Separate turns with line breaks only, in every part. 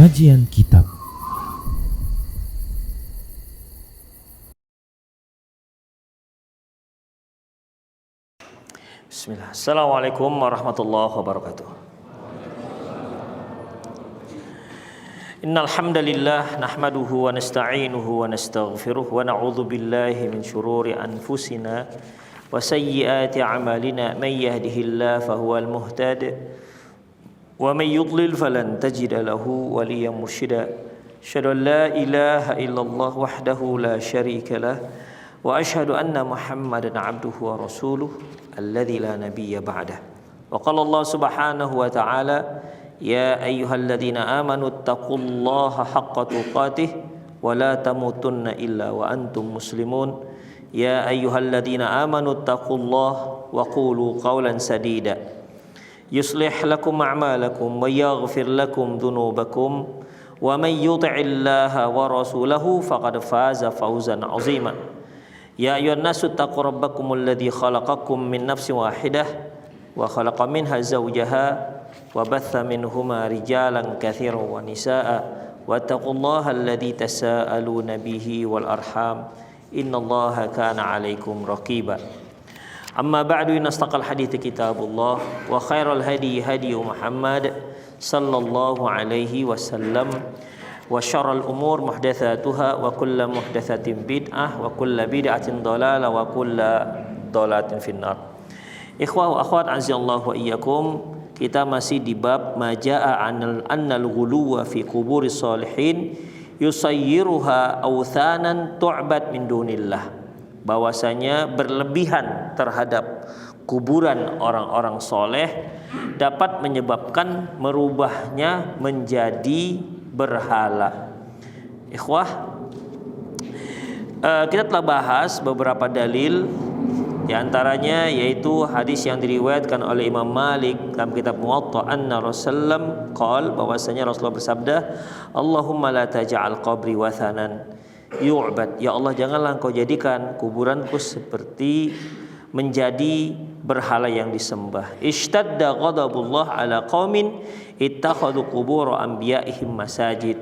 Kajian Kitab.
Bismillah. Assalamualaikum warahmatullahi wabarakatuh. Innal hamdalillah nahmaduhu wa nasta'inuhu wa nastaghfiruh wa na'udzu billahi min shururi anfusina wa sayyiati a'malina may yahdihillahu fahuwal muhtadi wa may yudlil falan tajida lahu waliyyan mursyida. Asyhadu an la ilaha illallah wahdahu la syarika lah wa asyhadu anna Muhammadan abduhu wa rasuluh alladzi la nabiyya ba'dah. Wa qala Allah subhanahu wa ta'ala ya ayyuhalladzina amanu taqullaha haqqa tuqatih wa la tamutunna illa wa antum muslimun. Ya ayyuhalladzina amanu taqullaha wa qulu qawlan sadida yuslih lakum a'malakum wa yaghfir lakum dhunubakum wa may yuti'illaha wa rasulahu faqad faza fawzan 'azima. Ya ayyuhan nasu taqu rabbakumul ladzi khalaqakum min nafsin wahidah wa khalaqa minha zawjaha wa batha minhuma rijalan katsiran wa nisaa wattaqullaha alladzi tasaaluna bihi wal arham innallaha kana 'alaikum raqiba. Amma ba'du, inastaqal hadithi kitabullah wa khairal hadi hadi Muhammad sallallahu alaihi wasallam wa syarrul umur muhdatsatuha wa kullu muhdatsatin bid'ah wa kullu bid'atin dhalalah wa kullu dhalalatin finnar. Ikhwah wa akhwat azallahu wa iyyakum, kita masih di bab majaa annal ghuluwa fi quburis sholihin yusayyiruha awthanan tu'bad min dunillah. Bahwasanya berlebihan terhadap kuburan orang-orang soleh dapat menyebabkan merubahnya menjadi berhala. Ikhwah, kita telah bahas beberapa dalil, di antaranya yaitu hadis yang diriwayatkan oleh Imam Malik dalam kitab Muwatta anna Rasulullah qala, bahwasanya Rasulullah bersabda, Allahumma la taj'al qabri wathanan yu'bad. Ya Allah, janganlah Engkau jadikan kuburanku seperti menjadi berhala yang disembah. Ishtadda ghadabullah ala qaumin ittakhadhu qubur anbiya'ihim masajid.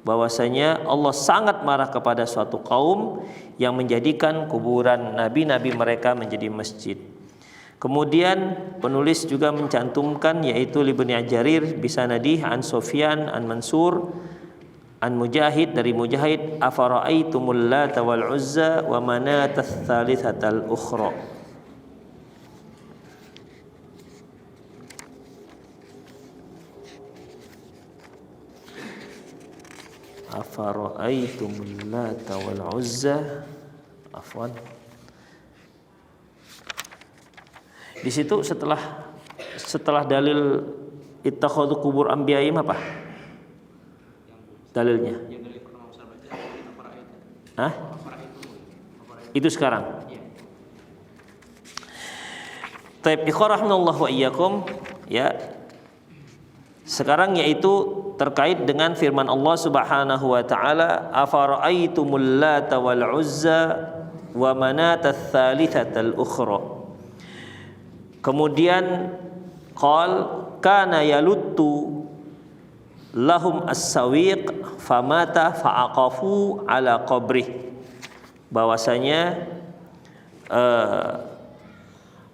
Bahwasanya Allah sangat marah kepada suatu kaum yang menjadikan kuburan nabi-nabi mereka menjadi masjid. Kemudian penulis juga mencantumkan yaitu Ibnu Jarir bisanadih an Sufyan an Mansur an Mujahid, dari Mujahid, afara'aitumul Lata wal Uzza wa manatats tsalitsatal ukhra. Afara'aitumul Lata wal Uzza, afwan. Di situ setelah dalil ittakhadhu qubur anbiya'ihim apa? Dalilnya. Hah? Itu sekarang. Taib ikhwah rahimallahu wa iyyakum, ya. Sekarang yaitu terkait dengan firman Allah Subhanahu wa taala, afara'aitumul Lata wal Uzza wa manatats tsalitsatal ukhra. Kemudian qal kana yaluttu lahum as-sawiq famata fa'aqafu ala qabrih. Bahwasanya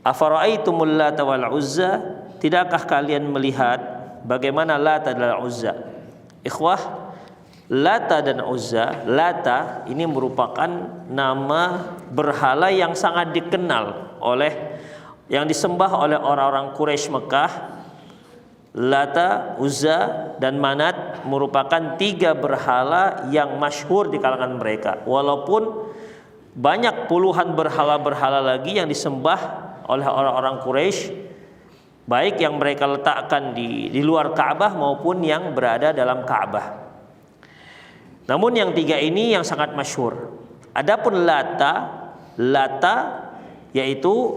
afara'aitumul Lata wal Uzza, tidakkah kalian melihat bagaimana Lata dan Uzza? Ikhwah, Lata dan Uzza, Lata ini merupakan nama berhala yang sangat dikenal yang disembah oleh orang-orang Quraisy Mekah. Lata, Uzza, dan Manat merupakan tiga berhala yang masyhur di kalangan mereka. Walaupun banyak puluhan berhala-berhala lagi yang disembah oleh orang-orang Quraisy, baik yang mereka letakkan di luar Ka'bah maupun yang berada dalam Ka'bah. Namun yang tiga ini yang sangat masyhur. Adapun Lata yaitu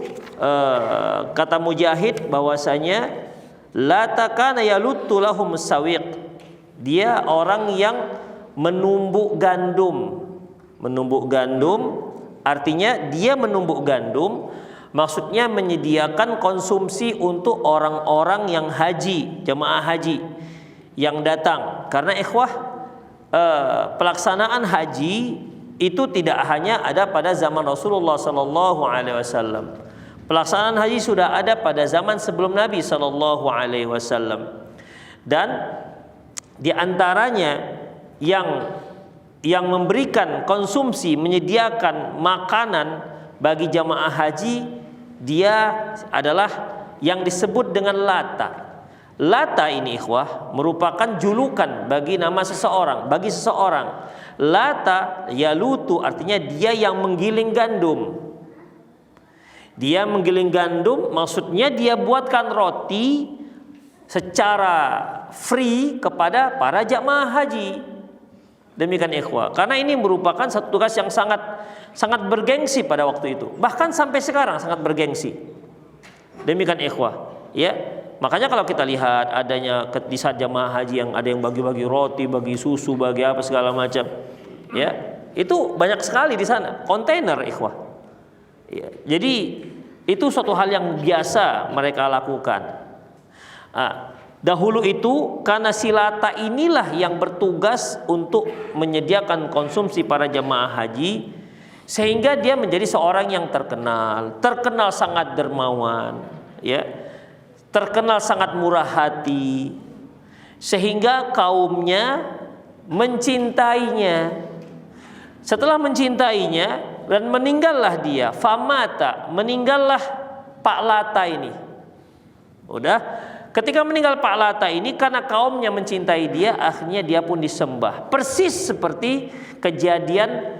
kata Mujahid bahwasanya Lata kana yaluttu lahum sawiq. Dia orang yang menumbuk gandum. Menumbuk gandum artinya dia menumbuk gandum, maksudnya menyediakan konsumsi untuk orang-orang yang haji, jemaah haji. yang datang. Karena ikhwah, pelaksanaan haji itu tidak hanya ada pada zaman Rasulullah sallallahu alaihi wasallam. Pelaksanaan haji sudah ada pada zaman sebelum Nabi sallallahu alaihi wasallam. Dan di antaranya yang memberikan konsumsi, menyediakan makanan bagi jamaah haji, dia adalah yang disebut dengan lata. Lata ini ikhwah merupakan julukan bagi nama seseorang, bagi seseorang. Lata yalutu artinya dia yang menggiling gandum. Dia menggiling gandum maksudnya dia buatkan roti secara free kepada para jamaah haji. Demikian ikhwah. Karena ini merupakan satu tugas yang sangat bergengsi pada waktu itu. Bahkan sampai sekarang sangat bergengsi. Demikian ikhwah, ya. Makanya kalau kita lihat adanya di saat jamaah haji yang ada yang bagi-bagi roti, bagi susu, bagi apa segala macam, ya, itu banyak sekali di sana, kontainer ikhwah. Ya, jadi itu suatu hal yang biasa mereka lakukan. Dahulu itu karena si lata inilah yang bertugas untuk menyediakan konsumsi para jamaah haji, sehingga dia menjadi seorang yang terkenal sangat dermawan, ya. Terkenal sangat murah hati, sehingga kaumnya mencintainya. Setelah mencintainya dan meninggallah dia, famata, meninggallah Pak Lata ini. Udah, ketika meninggal Pak Lata ini karena kaumnya mencintai dia, akhirnya dia pun disembah. Persis seperti kejadian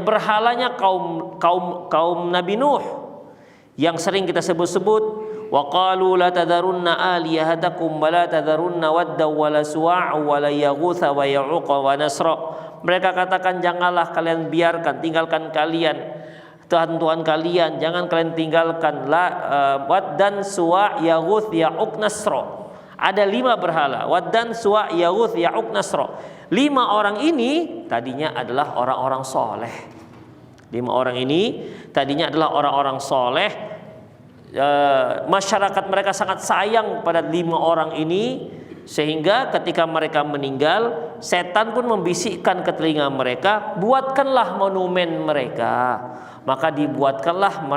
berhalanya kaum Nabi Nuh yang sering kita sebut-sebut, wa qalu la tadarunna alihatakum wa la tadarunna wadda wa la suwa'a wa la yaghutha wa ya'uqa wa nasra. Mereka katakan, janganlah kalian biarkan, tinggalkan kalian Tuhan-Tuhan kalian, jangan kalian tinggalkan waddan, suwa', yaghuth, ya'uq, nasra. Ada 5 berhala, waddan, suwa', yaghuth, ya'uq, nasra. 5 orang ini tadinya adalah orang-orang soleh. 5 orang ini tadinya adalah orang-orang soleh. Masyarakat mereka sangat sayang pada 5 orang ini, sehingga ketika mereka meninggal, setan pun membisikkan ke telinga mereka, buatkanlah monumen mereka. Maka dibuatkanlah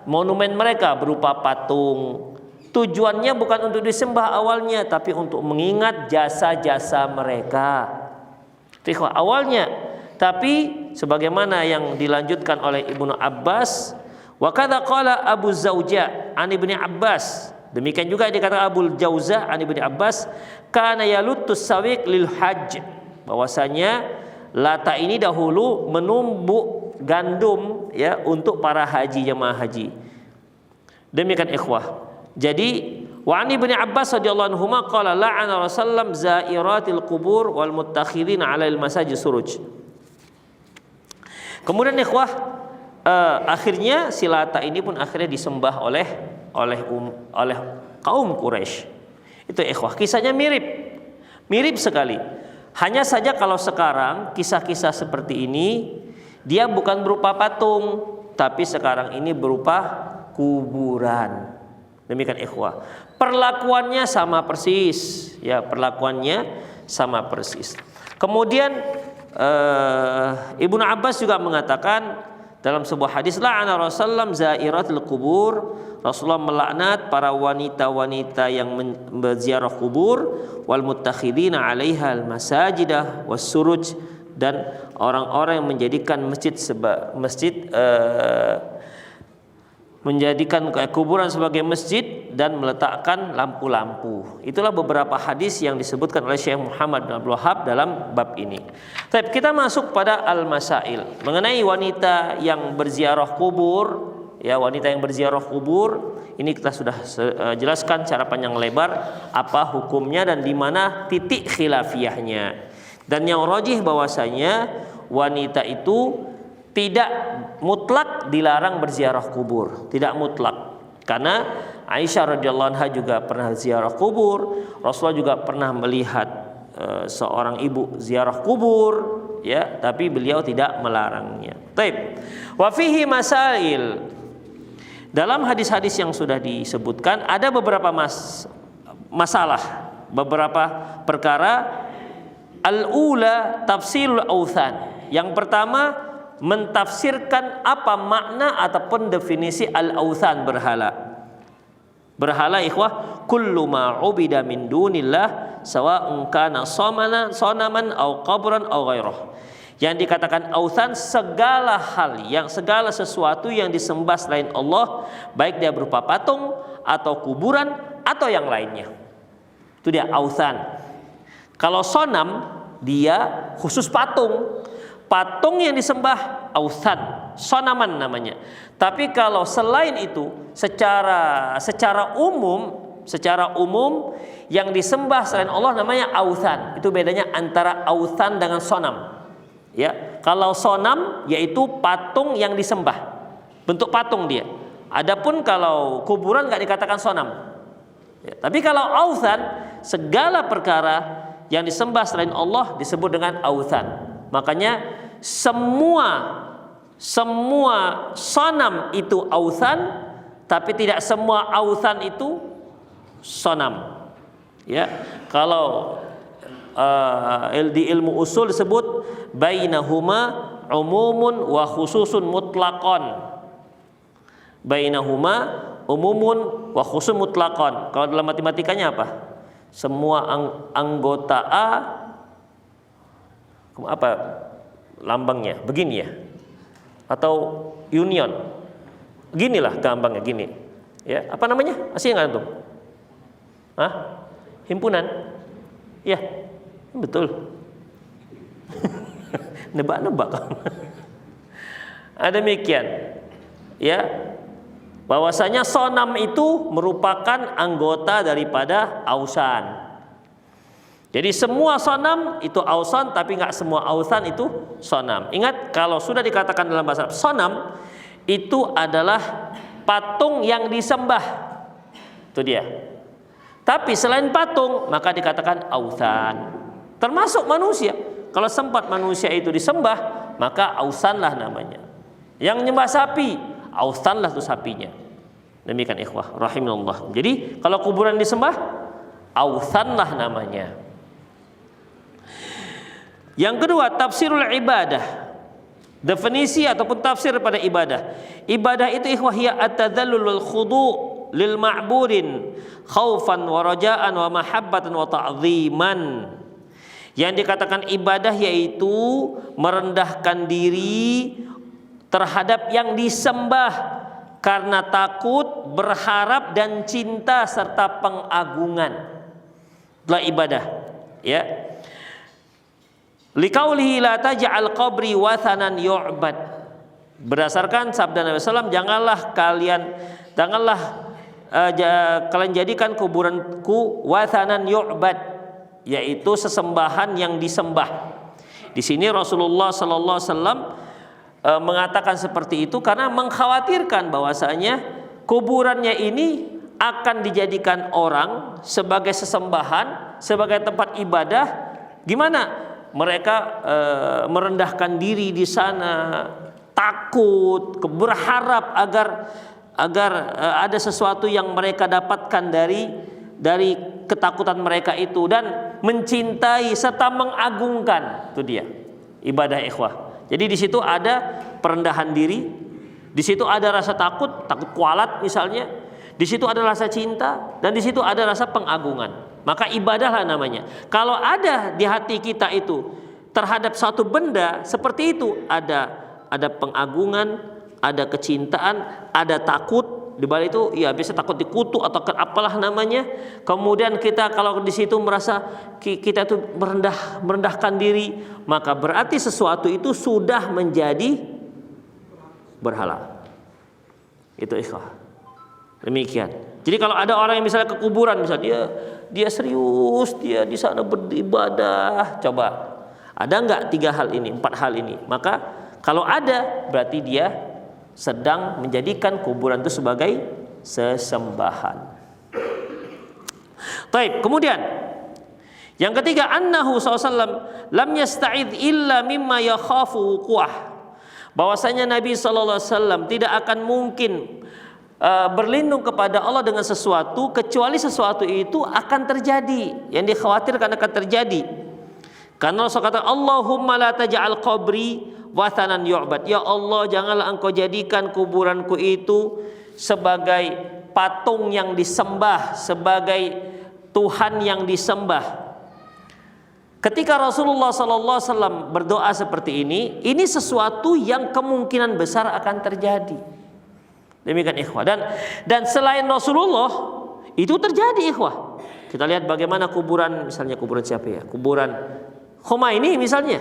monumen mereka berupa patung. Tujuannya bukan untuk disembah awalnya, tapi untuk mengingat jasa-jasa mereka. Itu awalnya. Tapi sebagaimana yang dilanjutkan oleh Ibnu Abbas, wa kadza qala Abu Zauja an Ibnu Abbas, demikian juga dikatakan Abu Jauza an Ibnu Abbas, kana yalutus sawiq lil hajj, bahwasanya lata ini dahulu menumbuk gandum, ya, untuk para haji, jemaah haji. Demikian ikhwah. Jadi wa an Ibnu Abbas radhiyallahu anhu qala la'ana Rasulullah zairatil qubur wal muttakhidin 'ala al masajid suruj. Kemudian ikhwah, akhirnya si Lata ini pun akhirnya disembah oleh kaum Quraisy. Itu ikhwah, kisahnya mirip sekali. Hanya saja kalau sekarang kisah-kisah seperti ini dia bukan berupa patung, tapi sekarang ini berupa kuburan. Demikian ikhwah. Perlakuannya sama persis, ya, perlakuannya sama persis. Kemudian Ibnu Abbas juga mengatakan dalam sebuah hadis, la'ana Rasulullah zairatul kubur, Rasulullah melaknat para wanita-wanita yang berziarah kubur, wal muttakhidina 'alaiha al masajidah was suruj, dan orang-orang yang menjadikan menjadikan kuburan sebagai masjid dan meletakkan lampu-lampu. Itulah beberapa hadis yang disebutkan oleh Syekh Muhammad bin Abdul Wahhab dalam bab ini. Tapi kita masuk pada al-masail mengenai wanita yang berziarah kubur, ya, wanita yang berziarah kubur. Ini kita sudah jelaskan secara panjang lebar apa hukumnya dan di mana titik khilafiyahnya. Dan yang rajih bahwasanya wanita itu tidak mutlak dilarang berziarah kubur, tidak mutlak. Karena Aisyah radhiyallahu anha juga pernah ziarah kubur, Rasulullah juga pernah melihat seorang ibu ziarah kubur, ya, tapi beliau tidak melarangnya. Taib. Wa fihi masail. Dalam hadis-hadis yang sudah disebutkan ada beberapa masalah, beberapa perkara. Al-ula tafsirul authan. Yang pertama, mentafsirkan apa makna ataupun definisi al-authan, berhala. Berhala ikhwah, kullu ma ubida min dunillah sawa'un kana sonaman au qabran au ghairah. Yang dikatakan authan, segala hal, segala sesuatu yang disembah selain Allah, baik dia berupa patung atau kuburan atau yang lainnya. Itu dia authan. Kalau sonam, dia khusus patung. Patung yang disembah authan, sonaman namanya. Tapi kalau selain itu, secara umum yang disembah selain Allah namanya authan. Itu bedanya antara authan dengan sonam. Ya, kalau sonam yaitu patung yang disembah, bentuk patung dia. Adapun kalau kuburan nggak dikatakan sonam. Ya, tapi kalau authan, segala perkara yang disembah selain Allah disebut dengan authan. Makanya semua sonam itu authan, tapi tidak semua authan itu sonam. Ya, kalau di ilmu usul disebut bainahuma umumun wa khususun mutlaqan. Bainahuma umumun wa khususun mutlaqan. Kalau dalam matematikanya apa? Semua anggota A, apa lambangnya? Begini ya, atau union. Ginilah gampangnya, gini. Ya, apa namanya? Masih nggak antum? Hah? Himpunan? Ya, betul. Nebak-nebak. Ada demikian. Ya, bahwasanya sonam itu merupakan anggota daripada ausan. Jadi semua sonam itu ausan, tapi nggak semua ausan itu sonam. Ingat, kalau sudah dikatakan dalam bahasa Arab, sonam itu adalah patung yang disembah. Itu dia. Tapi selain patung, maka dikatakan ausan. Termasuk manusia. Kalau sempat manusia itu disembah, maka ausanlah namanya. Yang nyembah sapi, ausanlah itu sapinya. Demikian ikhwah rahimahullah. Jadi kalau kuburan disembah, ausanlah namanya. Yang kedua, tafsirul ibadah. Definisi ataupun tafsir pada ibadah. Ibadah itu ikhwah hiya at-tadhallul khudu' lil ma'budin khaufan wa raja'an wa mahabbatan wa ta'ziman. Yang dikatakan ibadah yaitu merendahkan diri terhadap yang disembah karena takut, berharap dan cinta serta pengagungan. Itulah ibadah, ya. Liqaulihi la taj'al qabri wathanan yu'bad. Berdasarkan sabda Nabi SAW, janganlah kalian jadikan kuburanku wathanan yu'bad, yaitu sesembahan yang disembah. Di sini Rasulullah sallallahu alaihi wasallam mengatakan seperti itu karena mengkhawatirkan bahwasanya kuburannya ini akan dijadikan orang sebagai sesembahan, sebagai tempat ibadah. Gimana? Mereka merendahkan diri di sana, takut, berharap agar ada sesuatu yang mereka dapatkan dari ketakutan mereka itu, dan mencintai serta mengagungkan. Itu dia ibadah ikhwah. Jadi di situ ada perendahan diri, di situ ada rasa takut kualat misalnya, di situ ada rasa cinta, dan di situ ada rasa pengagungan. Maka ibadahlah namanya. Kalau ada di hati kita itu terhadap satu benda seperti itu, ada pengagungan, ada kecintaan, ada takut. Di balik itu ya bisa takut dikutuk atau apalah namanya. Kemudian kita kalau di situ merasa kita itu merendahkan diri, maka berarti sesuatu itu sudah menjadi berhala. Itu ikhwah. Demikian. Jadi kalau ada orang yang misalnya ke kuburan, misalnya dia serius, dia di sana beribadah, coba ada nggak 3 hal ini, 4 hal ini? Maka kalau ada, berarti dia sedang menjadikan kuburan itu sebagai sesembahan. Taib. Kemudian yang ketiga, annahu SAW lam yasta'id illa mimma yakhafu wuqu'ah. Bahwasanya Nabi SAW tidak akan mungkin berlindung kepada Allah dengan sesuatu kecuali sesuatu itu akan terjadi, yang dikhawatirkan akan terjadi. Karena Rasul kata, Allahumma la taj'al qabri wathanan yu'bad. Ya Allah, janganlah engkau jadikan kuburanku itu sebagai patung yang disembah, sebagai Tuhan yang disembah. Ketika Rasulullah SAW berdoa seperti ini sesuatu yang kemungkinan besar akan terjadi. Demikian ikhwah. Dan selain Rasulullah itu terjadi ikhwah. Kita lihat bagaimana kuburan, misalnya kuburan siapa ya? Kuburan Khomeini misalnya.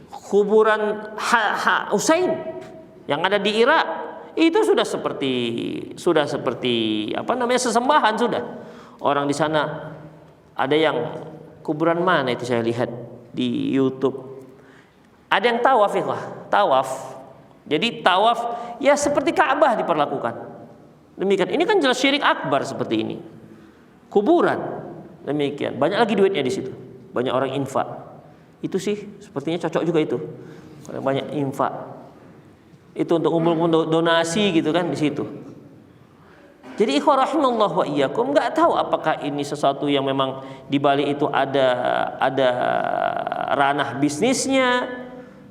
Kuburan Husain yang ada di Irak itu sudah seperti apa namanya, sesembahan sudah. Orang di sana ada yang kuburan mana itu saya lihat di YouTube. Ada yang tawaf ikhwah, tawaf. Jadi tawaf ya seperti Ka'bah diperlakukan. Demikian. Ini kan jelas syirik akbar seperti ini. Kuburan. Demikian. Banyak lagi duitnya di situ. Banyak orang infak. Itu sih sepertinya cocok juga itu. Banyak infak. Itu untuk donasi gitu kan di situ. Jadi ikhwah rahimallahu wa iyyakum, enggak tahu apakah ini sesuatu yang memang di balik itu ada ranah bisnisnya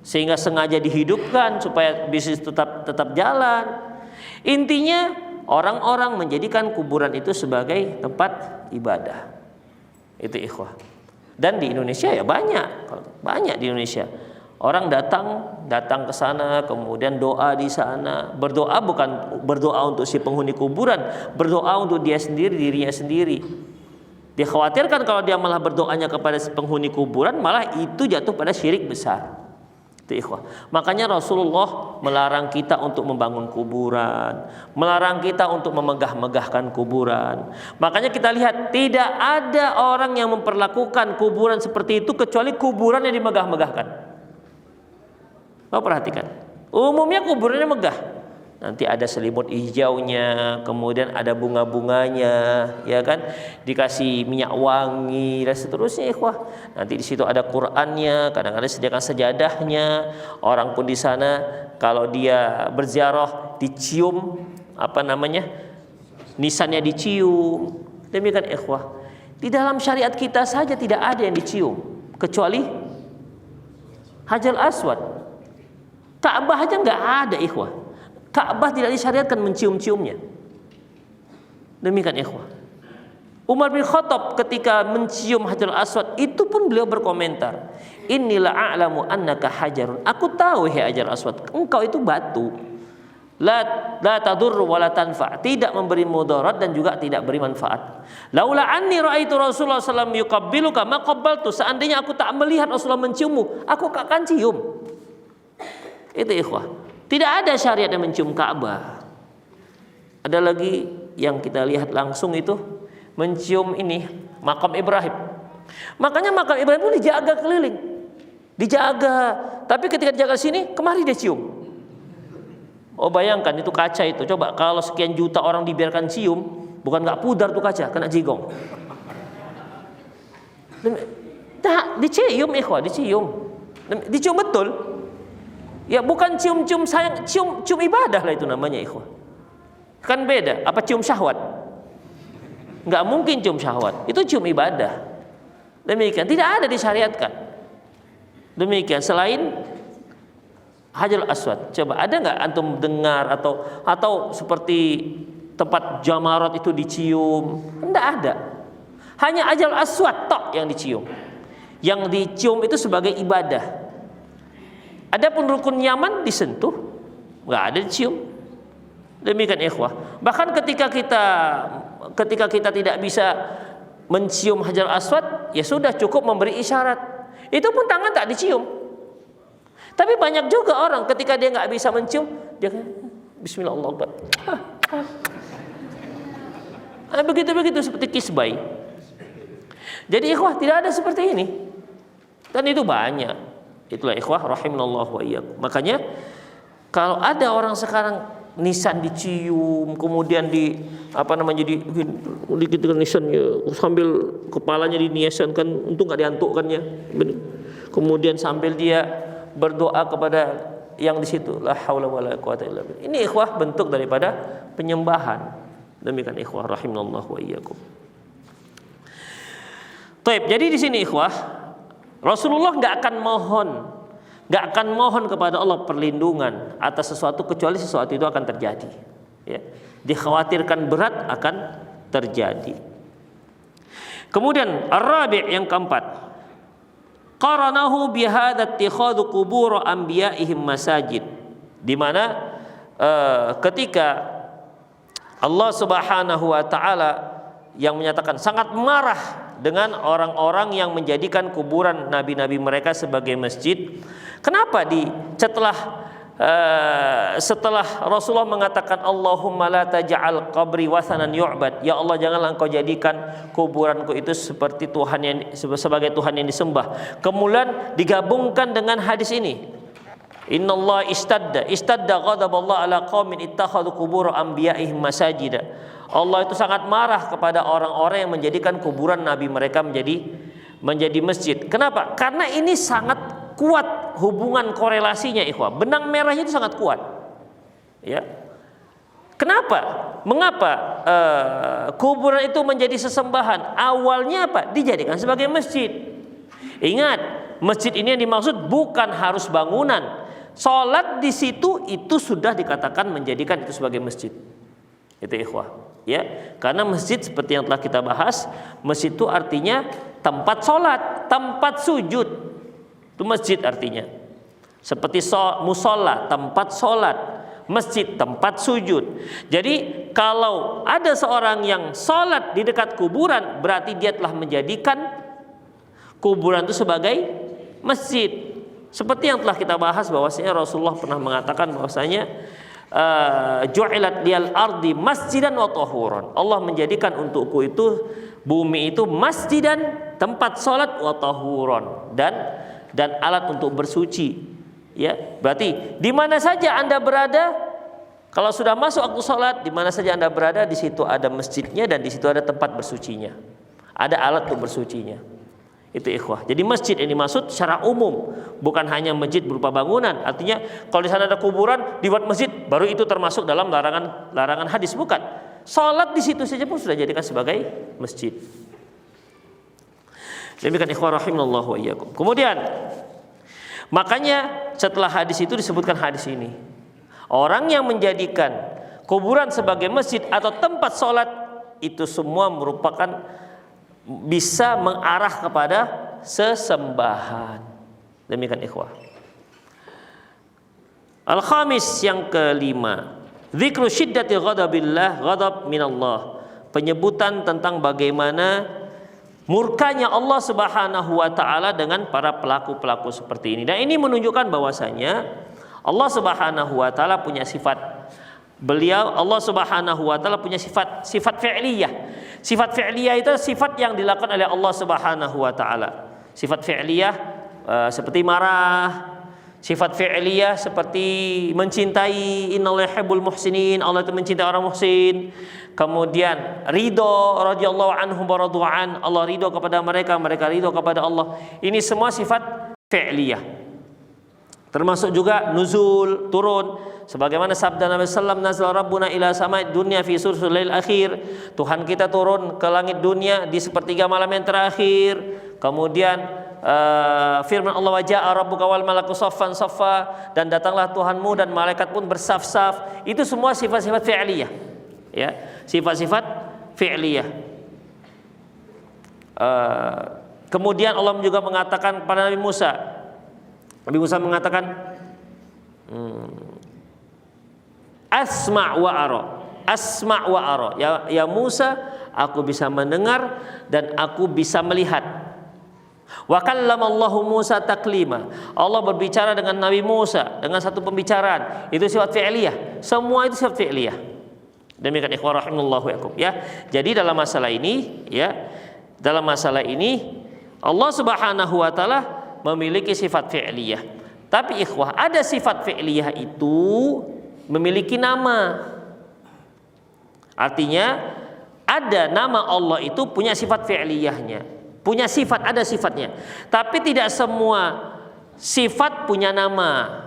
sehingga sengaja dihidupkan supaya bisnis tetap jalan. Intinya orang-orang menjadikan kuburan itu sebagai tempat ibadah. Itu ikhwah. Dan di Indonesia ya banyak di Indonesia. Orang datang ke sana, kemudian doa di sana. Berdoa bukan berdoa untuk si penghuni kuburan, berdoa untuk dia sendiri, dirinya sendiri. Dia khawatirkan kalau dia malah berdoanya kepada si penghuni kuburan, malah itu jatuh pada syirik besar. Itu ikhwah. Makanya Rasulullah melarang kita untuk membangun kuburan, melarang kita untuk memegah-megahkan kuburan. Makanya kita lihat tidak ada orang yang memperlakukan kuburan seperti itu kecuali kuburan yang dimegah-megahkan. Kau perhatikan, umumnya kuburannya megah. Nanti ada selimut hijaunya, kemudian ada bunga-bunganya, ya kan? Dikasih minyak wangi dan seterusnya, ikhwah. Nanti di situ ada Qur'annya, kadang-kadang disediakan sajadahnya. Orang pun di sana kalau dia berziarah dicium nisannya dicium. Demikian ikhwah. Di dalam syariat kita saja tidak ada yang dicium kecuali Hajar Aswad. Ka'bah aja nggak ada ikhwah. Ka'bah tidak disyariatkan mencium-ciumnya. Demikian ikhwah. Umar bin Khattab ketika mencium Hajar Aswad itu pun beliau berkomentar, Inilah a'lamu annaka hajarun. Aku tahu hai Hajar Aswad, engkau itu batu. La tadur wa la tanfa. Tidak memberi mudarat dan juga tidak beri manfaat. Laula anni ra'aitu Rasulullah sallallahu alaihi wasallam yuqabbiluka ma qabbaltu. Seandainya aku tak melihat Rasulullah menciummu, aku akan cium. Itu ikhwah. Tidak ada syariat yang mencium Ka'bah. Ada lagi yang kita lihat langsung itu mencium ini makam Ibrahim. Makanya makam Ibrahim itu dijaga keliling. Dijaga. Tapi ketika dijaga sini, kemari dia cium. Oh bayangkan itu kaca itu. Coba kalau sekian juta orang dibiarkan cium, bukan nggak pudar tuh kaca, kena jigong. Dicium ikhwah, dicium. Dicium betul. Ya bukan cium-cium sayang, cium ibadah lah itu namanya ikhwah. Kan beda, apa cium syahwat? Enggak mungkin cium syahwat, itu cium ibadah. Demikian, tidak ada disyariatkan. Demikian, selain Hajar Aswad. Coba ada enggak antum dengar atau seperti tempat jamarat itu dicium? Enggak ada. Hanya Hajar Aswad tok yang dicium. Yang dicium itu sebagai ibadah. Adapun rukun Yaman disentuh, nggak ada dicium. Demikian ikhwah. Bahkan ketika kita tidak bisa mencium Hajar Aswad, ya sudah cukup memberi isyarat. Itu pun tangan tak dicium. Tapi banyak juga orang ketika dia nggak bisa mencium, dia Bismillah Allahu Akbar. Begitu seperti kisbai. Jadi ikhwah tidak ada seperti ini. Dan itu banyak. Itulah ikhwah rahimanallahu wa iyyakum. Makanya kalau ada orang sekarang nisan dicium, kemudian dikit nisannya sambil kepalanya diniasankan, untung enggak diantukkannya. Kemudian sambil dia berdoa kepada yang di situ la haula wala quwata illa billah. Ini ikhwah bentuk daripada penyembahan. Demikian ikhwah rahimallahu wa iyyakum. Baik, jadi di sini ikhwah, Rasulullah nggak akan mohon kepada Allah perlindungan atas sesuatu kecuali sesuatu itu akan terjadi. Ya. Dikhawatirkan berat akan terjadi. Kemudian ar-rabi' yang keempat, qaranahu bihadza ittikhadhu qubur anbiya'ihim masajid, di mana ketika Allah Subhanahu wa taala yang menyatakan sangat marah dengan orang-orang yang menjadikan kuburan nabi-nabi mereka sebagai masjid. Kenapa setelah Rasulullah mengatakan Allahumma la taj'al qabri wasanan yu'bad, ya Allah janganlah engkau jadikan kuburanku itu seperti sebagai Tuhan yang disembah. Kemudian digabungkan dengan hadis ini, innallaha istadda ghadaballah ala qaumin ittakhadhu qubur anbiya'ihim masajida. Allah itu sangat marah kepada orang-orang yang menjadikan kuburan nabi mereka menjadi masjid. Kenapa? Karena ini sangat kuat hubungan korelasinya ikhwah. Benang merahnya itu sangat kuat. Ya. Kenapa? Mengapa kuburan itu menjadi sesembahan? Awalnya apa? Dijadikan sebagai masjid. Ingat, masjid ini yang dimaksud bukan harus bangunan. Salat di situ itu sudah dikatakan menjadikan itu sebagai masjid. Itu ikhwah. Ya, karena masjid seperti yang telah kita bahas, masjid itu artinya tempat sholat, tempat sujud. Itu masjid artinya. Seperti musola, tempat sholat, masjid, tempat sujud. Jadi kalau ada seorang yang sholat di dekat kuburan, berarti dia telah menjadikan kuburan itu sebagai masjid. Seperti yang telah kita bahas bahwasanya Rasulullah pernah mengatakan bahwasanya ju'ilat liyal ardi masjidan wa tahuran. Allah menjadikan untukku itu bumi itu masjidan, tempat salat, wa tahuran, dan alat untuk bersuci. Ya, berarti di mana saja Anda berada, kalau sudah masuk waktu salat, di mana saja Anda berada, di situ ada masjidnya dan di situ ada tempat bersucinya. Ada alat untuk bersucinya. Itu ikhwah. Jadi masjid ini dimaksud secara umum, bukan hanya masjid berupa bangunan. Artinya kalau di sana ada kuburan dibuat masjid, baru itu termasuk dalam larangan hadis, bukan. Salat di situ saja pun sudah dijadikan sebagai masjid. Demikian ikhwah rahimallahu wa iyyakum. Kemudian makanya setelah hadis itu disebutkan hadis ini, orang yang menjadikan kuburan sebagai masjid atau tempat salat itu semua merupakan bisa mengarah kepada sesembahan. Demikian ikhwah. Al-khamis yang kelima, dzikru syiddati ghadabillah, ghadab minallah. Penyebutan tentang bagaimana murkanya Allah Subhanahu wa taala dengan para pelaku-pelaku seperti ini. Dan ini menunjukkan bahwasanya Allah Subhanahu wa taala punya sifat. Allah Subhanahu wa taala punya sifat fi'liyah. Sifat fi'liyah itu sifat yang dilakukan oleh Allah Subhanahu wa taala. Sifat fi'liyah seperti marah, sifat fi'liyah seperti mencintai, innallaha yuhibbul muhsinin, Allah itu mencintai orang muhsin. Kemudian ridho, radhiyallahu anhum wa radu'an, Allah ridho kepada mereka, mereka ridho kepada Allah. Ini semua sifat fi'liyah. Termasuk juga nuzul, turun, sebagaimana sabda Nabi sallallahu alaihi wasallam, nazala rabbuna ila sama'id dunya fi sulsul lail akhir. Tuhan kita turun ke langit dunia di sepertiga malam yang terakhir. Kemudian firman Allah, wa ja'a rabbuka wal malaku saffan saffa, dan datanglah Tuhanmu dan malaikat pun bersaf-saf. Itu semua sifat-sifat fi'liyah. Ya, sifat-sifat fi'liyah. Kemudian Allah juga mengatakan kepada Nabi Musa mengatakan asma' wa ara, ya Musa, aku bisa mendengar dan aku bisa melihat. Wa kallamallahu Musa taklima, Allah berbicara dengan Nabi Musa dengan satu pembicaraan. Itu sifat fi'liyah, semua itu sifat fi'liyah. Demikian ikhwah rahimallahu yakum, ya. Jadi dalam masalah ini Allah Subhanahu wa taala memiliki sifat fi'liyah. Tapi ikhwah, ada sifat fi'liyah itu memiliki nama. Artinya ada nama Allah itu punya sifat fi'liyahnya, punya sifat, ada sifatnya. Tapi tidak semua sifat punya nama.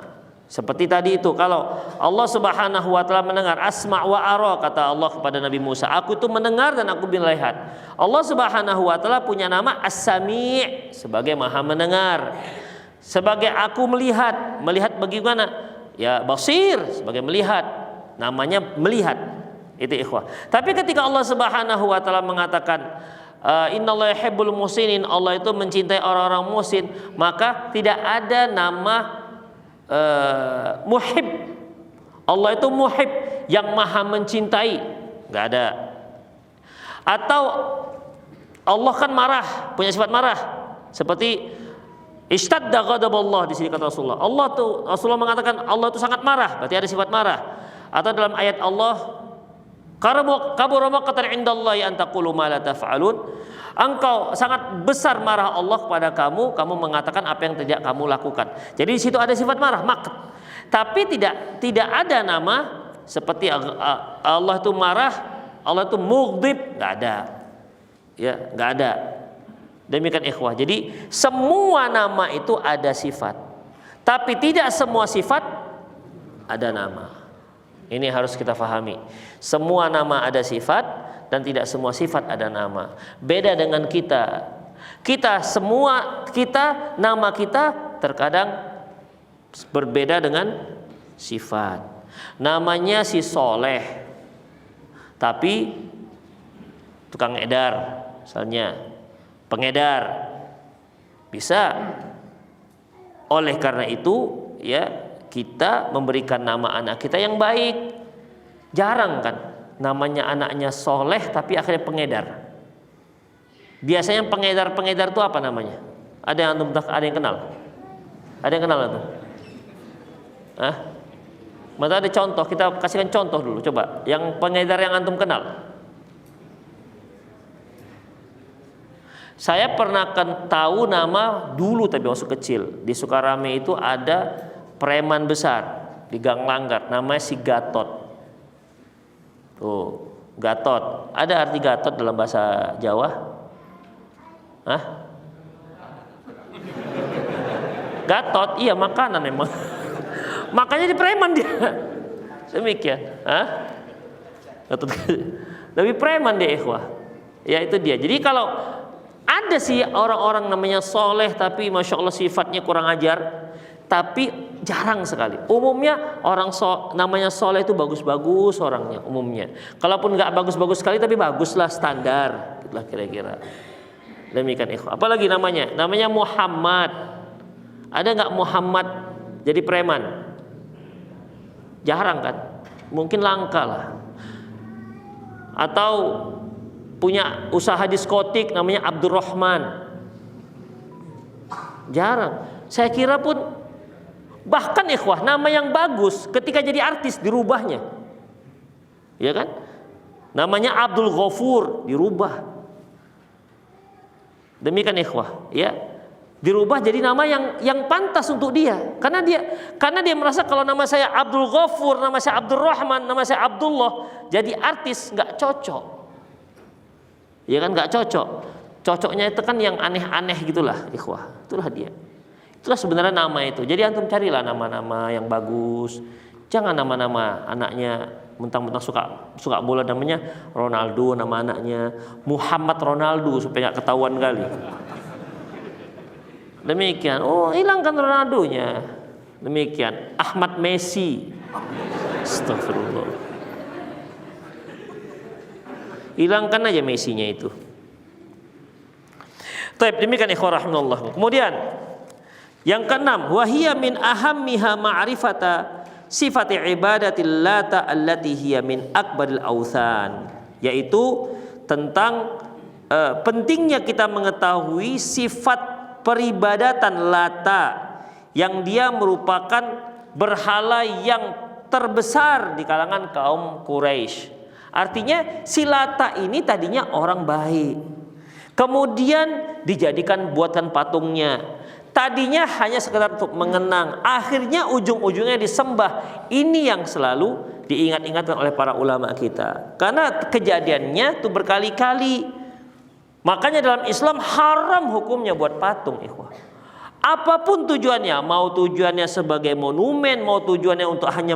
Seperti tadi itu, kalau Allah Subhanahu wa taala mendengar, asma' wa ara, kata Allah kepada Nabi Musa, aku itu mendengar dan aku melihat. Allah Subhanahu wa taala punya nama As-Sami', sebagai Maha mendengar. Sebagai aku melihat, melihat bagaimana? Ya, basir, sebagai melihat. Namanya melihat. Itu ikhwah. Tapi ketika Allah Subhanahu wa taala mengatakan innallaha yuhibbul muhsinin, Allah itu mencintai orang-orang muhsin, maka tidak ada nama muhib. Allah itu muhib, yang maha mencintai, nggak ada. Atau Allah kan marah, punya sifat marah, seperti istadda ghadaballah di sini kata Rasulullah. Rasulullah mengatakan Allah itu sangat marah, berarti ada sifat marah. Atau dalam ayat Allah, kabura maqtan indallahi an taqulu ma la taf'alun. Engkau sangat besar marah Allah kepada kamu mengatakan apa yang tidak kamu lakukan. Jadi di situ ada sifat marah, maqt. Tapi tidak ada nama seperti Allah itu marah, Allah itu mughdib, enggak ada. Ya, enggak ada. Demikian ikhwah. Jadi semua nama itu ada sifat. Tapi tidak semua sifat ada nama. Ini harus kita fahami. Semua nama ada sifat dan tidak semua sifat ada nama. Beda dengan kita. Nama kita terkadang berbeda dengan sifat. Namanya si Soleh, tapi tukang edar, misalnya pengedar. Bisa. Oleh karena itu, ya, kita memberikan nama anak kita yang baik. Jarang kan namanya anaknya Soleh tapi akhirnya pengedar. Biasanya pengedar itu apa namanya? Ada yang kenal? Ada yang kenal itu? Maka ada contoh, kita kasihkan contoh dulu, coba. Yang pengedar yang antum kenal. Saya pernah tahu nama dulu tapi waktu kecil. Di Sukarame itu ada preman besar di Gang Langgar, namanya si Gatot. Tuh, Gatot. Ada arti Gatot dalam bahasa Jawa? Gatot, iya makanan memang. Makanya di preman dia. Demikian. Gatot. Tapi preman dia, ikhwah. Ya itu dia. Jadi kalau ada sih orang-orang namanya Soleh tapi masya Allah sifatnya kurang ajar, tapi jarang sekali. Umumnya orang namanya Soleh itu bagus-bagus orangnya umumnya. Kalaupun nggak bagus-bagus sekali tapi baguslah, standar, itulah kira-kira. Demikian ikhwah. Apalagi namanya? Namanya Muhammad. Ada nggak Muhammad jadi preman? Jarang kan? Mungkin langka lah. Atau punya usaha diskotik namanya Abdurrahman. Jarang. Saya kira pun bahkan ikhwah nama yang bagus ketika jadi artis dirubahnya. Ya kan? Namanya Abdul Ghafur dirubah. Demikian ikhwah, ya. Dirubah jadi nama yang pantas untuk dia. Karena dia merasa kalau nama saya Abdul Ghafur, nama saya Abdurrahman, nama saya Abdullah, jadi artis nggak cocok. Ya kan, nggak cocok. Cocoknya itu kan yang aneh-aneh gitulah, ikhwah. Itulah dia. Itulah sebenarnya nama itu. Jadi antum carilah nama-nama yang bagus. Jangan nama-nama anaknya mentang-mentang suka bola namanya Ronaldo, nama anaknya Muhammad Ronaldo supaya nggak ketahuan kali. Demikian. Oh, hilangkan Ronaldonya. Demikian. Ahmad Messi. Astagfirullah. Hilangkan aja Messi-nya itu. Baik, demikian ikhwah rahimallahu. Kemudian yang keenam, wahiyya min ahammiha ma'rifata sifati ibadatil lata allati hiya min akbaril authan, yaitu tentang pentingnya kita mengetahui sifat peribadatan Lata yang dia merupakan berhala yang terbesar di kalangan kaum Quraisy. Artinya si Lata ini tadinya orang baik, kemudian dijadikan buatan patungnya. Tadinya hanya sekedar untuk mengenang, akhirnya ujung-ujungnya disembah. Ini yang selalu diingat-ingatkan oleh para ulama kita, karena kejadiannya itu berkali-kali. Makanya dalam Islam haram hukumnya buat patung, ikhwah. Apapun tujuannya, mau tujuannya sebagai monumen, mau tujuannya untuk hanya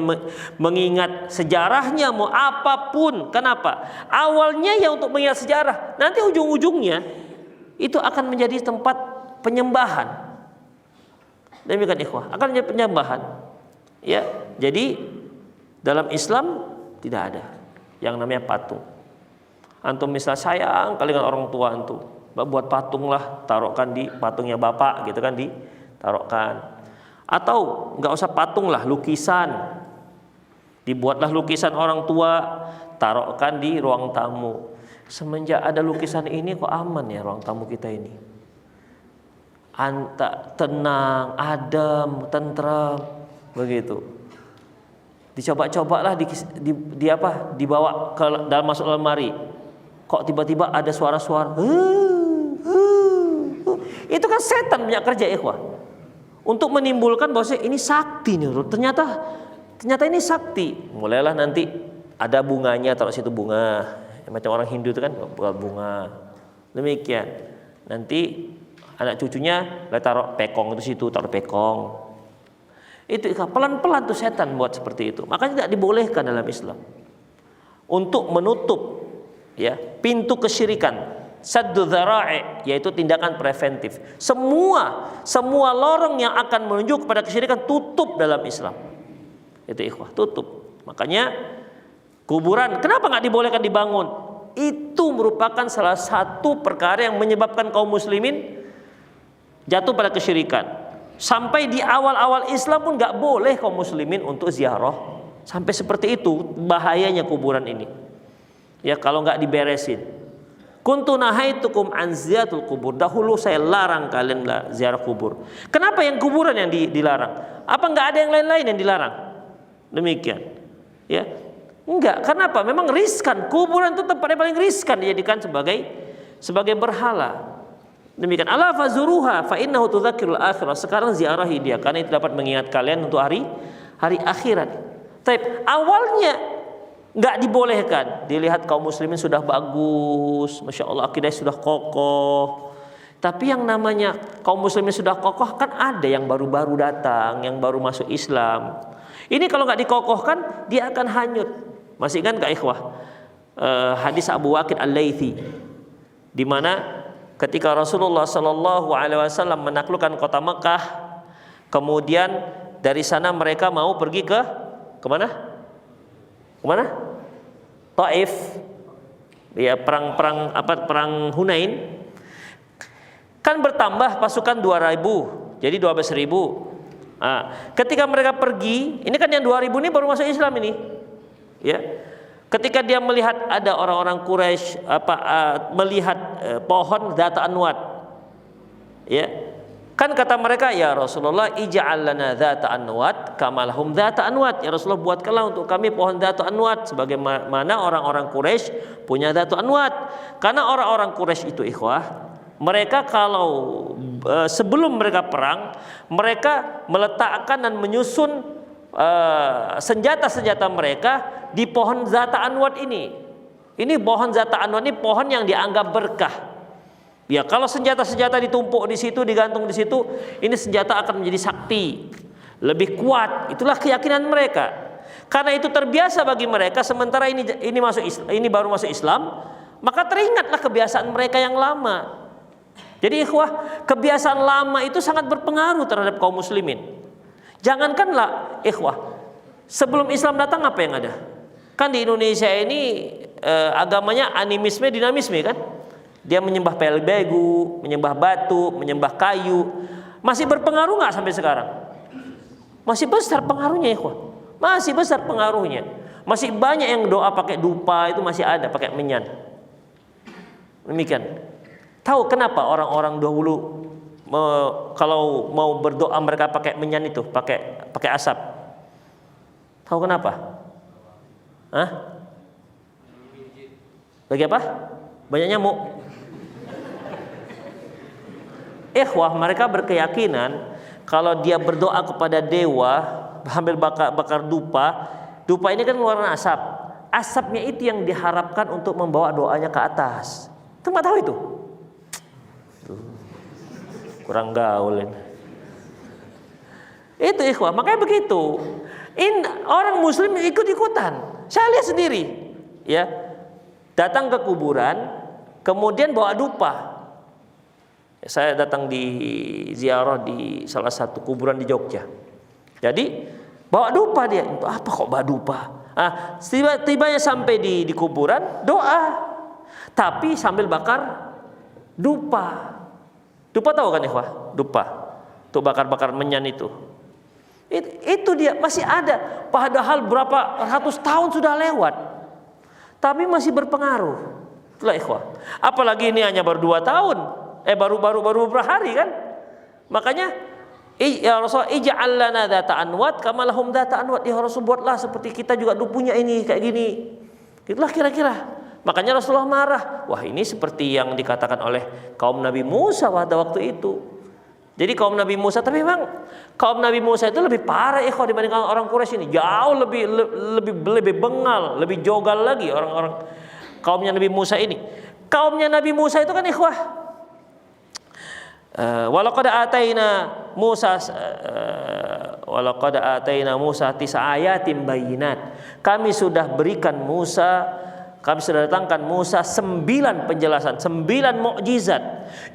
mengingat sejarahnya, mau apapun. Kenapa? Awalnya ya untuk mengingat sejarah, nanti ujung-ujungnya itu akan menjadi tempat penyembahan. Demikian ikhwah, akan menjadi penyembahan. Ya, jadi dalam Islam tidak ada yang namanya patung. Antum misal sayang kali dengan orang tua antum, buat patung lah, taruhkan di patungnya bapak gitu kan, ditaruhkan. Atau nggak usah patung lah, lukisan, dibuatlah lukisan orang tua, taruhkan di ruang tamu. Semenjak ada lukisan ini kok aman ya ruang tamu kita ini, tenang, adem, tentram, begitu. Dicoba-cobalah dibawa ke dalam, masuk lemari. Kok tiba-tiba ada suara-suara, itu kan setan punya kerja ikhwah, untuk menimbulkan bahwa ini sakti nih, ternyata ini sakti. Mulailah nanti ada bunganya, taruh situ bunga, macam orang Hindu itu kan bunga. Demikian. Nanti anak cucunya taruh pekong itu situ, taruh pekong. Itu pelan-pelan tuh setan buat seperti itu. Makanya tidak dibolehkan dalam Islam untuk menutup ya pintu kesyirikan, saddu dzara'i, yaitu tindakan preventif. Semua lorong yang akan menuju kepada kesyirikan tutup dalam Islam. Itu ikhwah, tutup. Makanya kuburan kenapa nggak dibolehkan dibangun? Itu merupakan salah satu perkara yang menyebabkan kaum muslimin jatuh pada kesyirikan. Sampai di awal-awal Islam pun nggak boleh kaum muslimin untuk ziarah. Sampai seperti itu bahayanya kuburan ini. Ya kalau nggak diberesin. Kuntu nahaitukum an ziyaratul kubur. Dahulu saya larang kalian ziarah kubur. Kenapa yang kuburan yang dilarang? Apa nggak ada yang lain-lain yang dilarang? Demikian. Ya, enggak. Kenapa? Memang riskan. Kuburan itu tempat yang paling riskan dijadikan sebagai berhala. Demikian. Ala fazuruha fa innahu tudzakirul akhirah. Sekarang ziarahi dia karena itu dapat mengingat kalian untuk hari akhirat. Tapi awalnya nggak dibolehkan. Dilihat kaum muslimin sudah bagus, masya Allah akidahnya sudah kokoh. Tapi yang namanya kaum muslimin sudah kokoh kan ada yang baru-baru datang, yang baru masuk Islam. Ini kalau nggak dikokohkan dia akan hanyut. Masih ingat nggak ikhwah hadis Abu Waqid Al-Laythi, di mana ketika Rasulullah Shallallahu Alaihi Wasallam menaklukkan kota Mekah, kemudian dari sana mereka mau pergi ke kemana? Taif. Ya, perang Hunain. Kan bertambah pasukan 2.000, jadi 12.000. Nah, ketika mereka pergi, ini kan yang 2.000 ini baru masuk Islam ini. Ya. Ketika dia melihat ada orang-orang Quraisy melihat pohon Dzat Anwat. Ya. Kan kata mereka, ya Rasulullah, ij'al lana Dzat Anwat kama lahum Dzat Anwat. Ya Rasulullah, buatkanlah untuk kami pohon Dzat Anwat sebagaimana orang-orang Quraisy punya Dzat Anwat. Karena orang-orang Quraisy itu ikhwah, mereka kalau sebelum mereka perang, mereka meletakkan dan menyusun senjata-senjata mereka di pohon Dzat Anwat ini. Ini pohon Dzat Anwat ini pohon yang dianggap berkah. Ya, kalau senjata-senjata ditumpuk di situ, digantung di situ, ini senjata akan menjadi sakti, lebih kuat. Itulah keyakinan mereka. Karena itu terbiasa bagi mereka. Sementara ini baru masuk Islam, maka teringatlah kebiasaan mereka yang lama. Jadi ikhwah, kebiasaan lama itu sangat berpengaruh terhadap kaum muslimin. Jangankanlah ikhwah, sebelum Islam datang apa yang ada? Kan di Indonesia ini agamanya animisme, dinamisme kan? Dia menyembah pel begu, menyembah batu, menyembah kayu. Masih berpengaruh nggak sampai sekarang? Masih besar pengaruhnya ikhwah. Masih besar pengaruhnya. Masih banyak yang doa pakai dupa, itu masih ada pakai menyan. Demikian. Tahu kenapa orang-orang dahulu kalau mau berdoa mereka pakai menyan itu, pakai asap? Tahu kenapa? Hah? Bagi apa? Banyak nyamuk. Ikhwah, mereka berkeyakinan kalau dia berdoa kepada dewa sambil bakar dupa ini kan keluaran asap. Asapnya itu yang diharapkan untuk membawa doanya ke atas. Itu nggak tahu itu. Kurang gaul ini. Itu ikhwah, makanya begitu. Orang muslim ikut-ikutan. Saya lihat sendiri, ya. Datang ke kuburan, kemudian bawa dupa. Saya datang di ziarah di salah satu kuburan di Jogja. Jadi bawa dupa dia. Untuk apa kok bawa dupa? Tiba-tibanya sampai di kuburan, doa. Tapi sambil bakar dupa. Dupa tahu kan ikhwah? Dupa. Untuk bakar-bakar menyan itu. Itu dia masih ada. Padahal berapa ratus tahun sudah lewat. Tapi masih berpengaruh. Itulah ikhwah. Apalagi ini hanya baru 2 tahun. Baru beberapa hari kan. Makanya ya Rasul ij'al lana dzata anwat kama lahum dzata anwat. Ya Rasul, buatlah seperti kita juga punya ini kayak gini. Itulah kira-kira. Makanya Rasulullah marah. Wah, ini seperti yang dikatakan oleh kaum Nabi Musa pada waktu itu. Jadi kaum Nabi Musa, tapi memang kaum Nabi Musa itu lebih parah ikhwah dibandingkan orang Quraisy ini. Jauh lebih bengal, lebih jogal lagi orang-orang kaumnya Nabi Musa ini. Kaumnya Nabi Musa itu kan ikhwah, walaqad ataina Musa tis'ayatin bayinat. Kami sudah berikan Musa, kami sudah datangkan Musa 9 penjelasan, 9 mukjizat.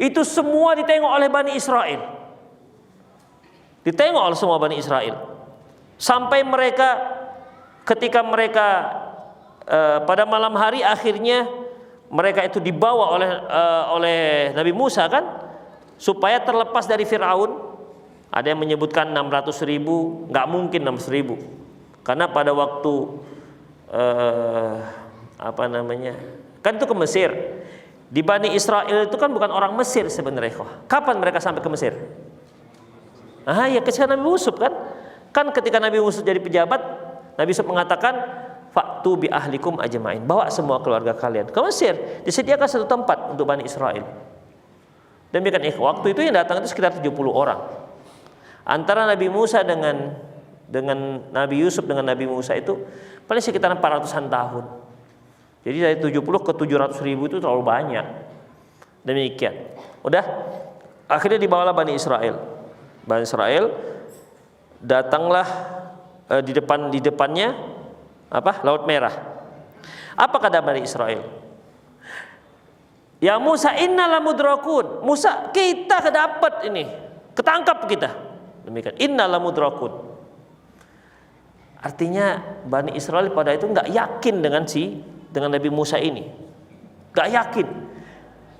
Itu semua ditengok oleh Bani Israel. Ditengok oleh semua Bani Israel. Sampai mereka ketika mereka pada malam hari akhirnya mereka itu dibawa oleh Nabi Musa kan, supaya terlepas dari Firaun. Ada yang menyebutkan 600.000, nggak mungkin 600.000. Karena pada waktu kan itu ke Mesir. Di Bani Israel itu kan bukan orang Mesir sebenarnya. Kapan mereka sampai ke Mesir? Ya ketika Nabi Yusuf kan. Kan ketika Nabi Yusuf jadi pejabat, Nabi Yusuf mengatakan faktu bi ahlikum ajmain. Bawa semua keluarga kalian ke Mesir. Disediakan satu tempat untuk Bani Israel. Demikian waktu itu yang datang itu sekitar 70 orang. Antara Nabi Musa dengan Nabi Yusuf dengan Nabi Musa itu paling sekitar 400-an tahun. Jadi dari 70 ke 700.000 itu terlalu banyak. Demikian. Udah, akhirnya dibawalah Bani Israel. Bani Israel datanglah di depannya Laut Merah. Apa kata Bani Israel? Ya Musa, inna lamudrakun. Musa, kita kedapat ini, ketangkap kita. Demikian. Inna lamudrakun. Artinya Bani Israel pada itu nggak yakin dengan Nabi Musa ini, nggak yakin.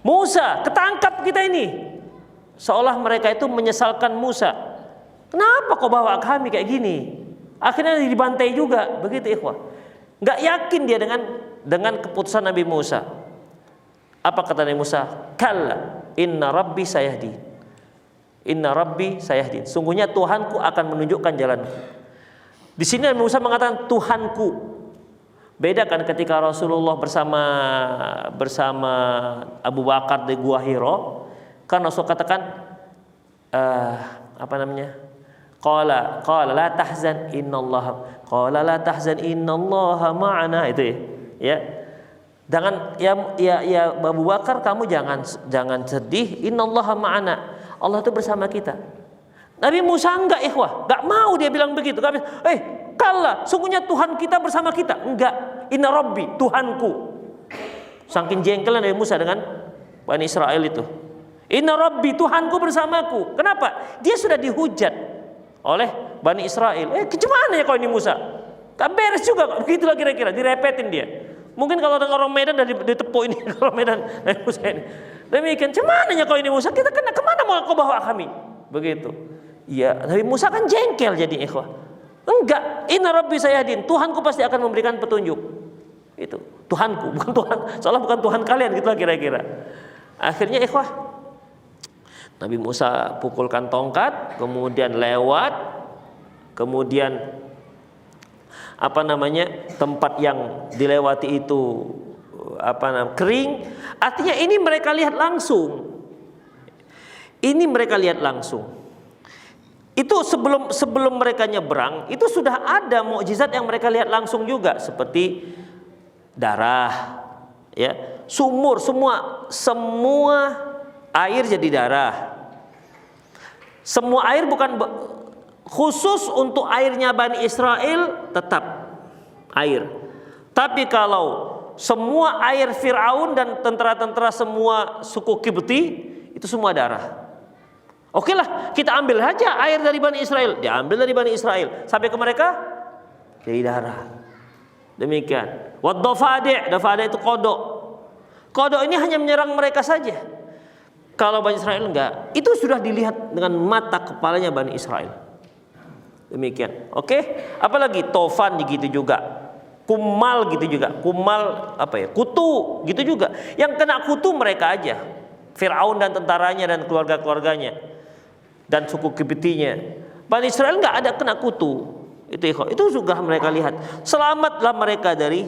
Musa, ketangkap kita ini. Seolah mereka itu menyesalkan Musa. Kenapa kau bawa kami kayak gini? Akhirnya dibantai juga, begitu ikhwah. Nggak yakin dia dengan keputusan Nabi Musa. Apa kata Nabi Musa? Kalla, inna rabbi sayahdin. Inna rabbi sayahdin. Sungguhnya Tuhanku akan menunjukkan jalanku. Di sini Nabi Musa mengatakan Tuhanku. Beda kan ketika Rasulullah bersama Abu Bakar di Gua Hiro, kan Rasul katakan Qala la tahzan innallaha ma'ana, itu ya. Jangan ya Abu Bakar, kamu jangan sedih, innallaha ma'ana. Allah itu bersama kita. Nabi Musa enggak ikhwah, enggak mau dia bilang begitu. Kalla, sungguhnya Tuhan kita bersama kita. Enggak, inna rabbi, Tuhanku. Saking jengkelnya Nabi Musa dengan Bani Israel itu. Inna rabbi, Tuhanku bersamaku. Kenapa? Dia sudah dihujat oleh Bani Israel. Gimana ya kau ini Musa? Gak beres juga, begitulah kira-kira, direpetin dia. Mungkin kalau ada orang Medan dari ditepuk ini, kalau Medan Nabi Musa ini. Demikian, gimana ya kau ini Musa? Kita kemana mau kau bawa kami? Begitu. Ya, Nabi Musa kan jengkel jadi ikhwah. Enggak, inna rabbi sayahdin, Tuhanku pasti akan memberikan petunjuk. Itu Tuhanku, bukan Tuhan, soalnya bukan Tuhan kalian, gitulah kira-kira. Akhirnya ikhwah, Nabi Musa pukulkan tongkat, kemudian lewat, kemudian tempat yang dilewati itu kering. Artinya ini mereka lihat langsung. Ini mereka lihat langsung. Itu sebelum mereka nyebrang, itu sudah ada mukjizat yang mereka lihat langsung juga, seperti darah, ya, sumur, semua air jadi darah. Semua air bukan Khusus untuk airnya Bani Israel tetap air. Tapi kalau semua air Fir'aun dan tentara-tentara semua suku Kipti itu semua darah. Oke lah, kita ambil saja air dari Bani Israel. Diambil dari Bani Israel sampai ke mereka jadi darah. Demikian. Wad-dafadi', dafadi' itu kodok. Kodok ini hanya menyerang mereka saja. Kalau Bani Israel enggak. Itu sudah dilihat dengan mata kepalanya Bani Israel. Demikian. Oke, apalagi tofan gitu juga. Kumal gitu juga. Kumal apa ya? Kutu gitu juga. Yang kena kutu mereka aja. Fir'aun dan tentaranya dan keluarga-keluarganya dan suku Kiptinya. Bani Israel enggak ada kena kutu. Itu juga mereka lihat. Selamatlah mereka dari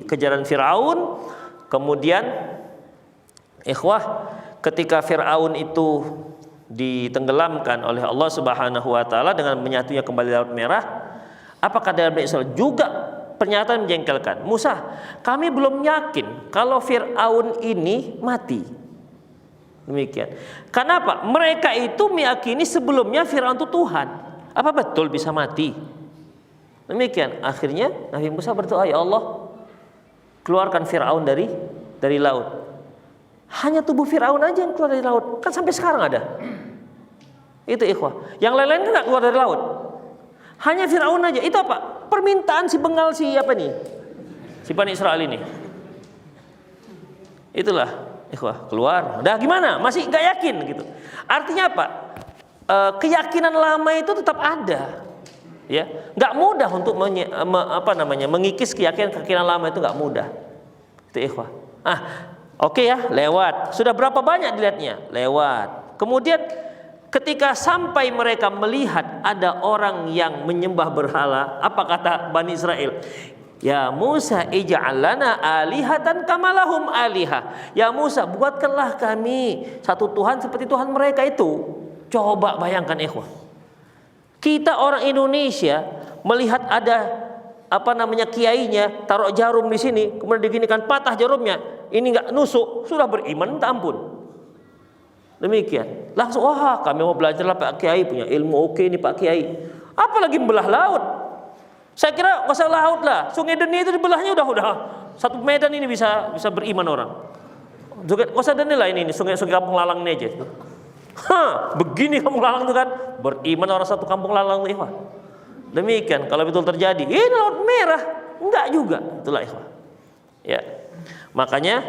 kejaran Fir'aun. Kemudian ikhwah, ketika Fir'aun itu ditenggelamkan oleh Allah Subhanahu wa taala dengan menyatunya kembali Laut Merah, apa kata Bani Israel? Juga pernyataan menjengkelkan. Musa, kami belum yakin kalau Fir'aun ini mati. Demikian. Kenapa? Mereka itu meyakini sebelumnya Fir'aun itu Tuhan. Apa betul bisa mati? Demikian. Akhirnya Nabi Musa berdoa, ya Allah, keluarkan Fir'aun dari laut. Hanya tubuh Fir'aun aja yang keluar dari laut. Kan sampai sekarang ada. Itu ikhwah. Yang lain-lain enggak keluar dari laut. Hanya Fir'aun aja. Itu apa? Permintaan si bengal si apa nih? Si Bani Israel ini. Itulah ikhwah, keluar. Udah gimana? Masih enggak yakin gitu. Artinya apa? Keyakinan lama itu tetap ada. Ya, enggak mudah untuk mengikis keyakinan lama itu enggak mudah. Itu ikhwah. Oke ya, lewat. Sudah berapa banyak dilihatnya? Lewat. Kemudian ketika sampai mereka melihat ada orang yang menyembah berhala, apa kata Bani Israel? Ya Musa, ij'al lana alihatan kama lahum alihah. Ya Musa, buatkanlah kami satu Tuhan seperti Tuhan mereka itu. Coba bayangkan ikhwah. Kita orang Indonesia melihat ada kiainya taruh jarum di sini, kemudian diginikan patah jarumnya, ini enggak nusuk, sudah beriman minta ampun. Demikian. Langsung, wah kami mau belajar lah Pak Kiai, punya ilmu oke nih Pak Kiai. Apalagi membelah laut. Saya kira nggak usah laut lah, Sungai Deni itu dibelahnya udah satu medan ini bisa beriman orang. Nggak usah Deni lah ini sungai Kampung Lalang ini aja. Begini Kampung Lalang itu kan beriman orang satu Kampung Lalang itu. Demikian, kalau betul terjadi, ini Laut Merah, enggak juga, itulah ikhwah. Ya, makanya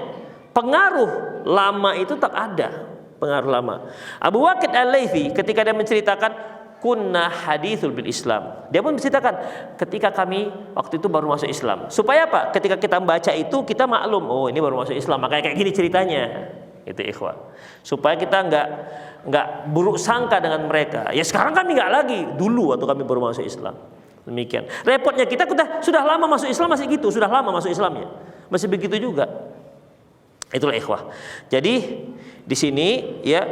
pengaruh lama itu tak ada, pengaruh lama. Abu Waqid Al-Laythi ketika dia menceritakan kunna hadithul bil Islam, dia pun menceritakan ketika kami waktu itu baru masuk Islam. Supaya apa? Ketika kita membaca itu kita maklum, oh ini baru masuk Islam, makanya kayak gini ceritanya. Itu ikhwah. Supaya kita enggak buruk sangka dengan mereka. Ya sekarang kami enggak lagi, dulu waktu kami baru masuk Islam. Demikian. Repotnya kita sudah lama masuk Islam masih gitu, sudah lama masuk Islamnya. Masih begitu juga. Itulah ikhwah. Jadi di sini ya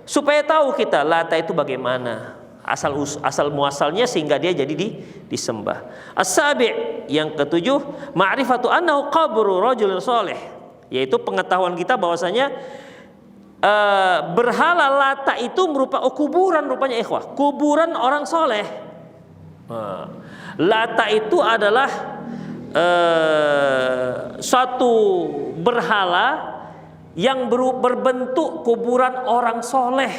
supaya tahu kita Lata itu bagaimana asal muasalnya sehingga dia jadi disembah. As-sabi' yang ketujuh, ma'rifatu annahu qabru rajulin shalih, yaitu pengetahuan kita bahwasanya berhala Lata itu merupakan kuburan rupanya ikhwah, kuburan orang soleh. Lata itu adalah suatu berhala yang berbentuk kuburan orang soleh.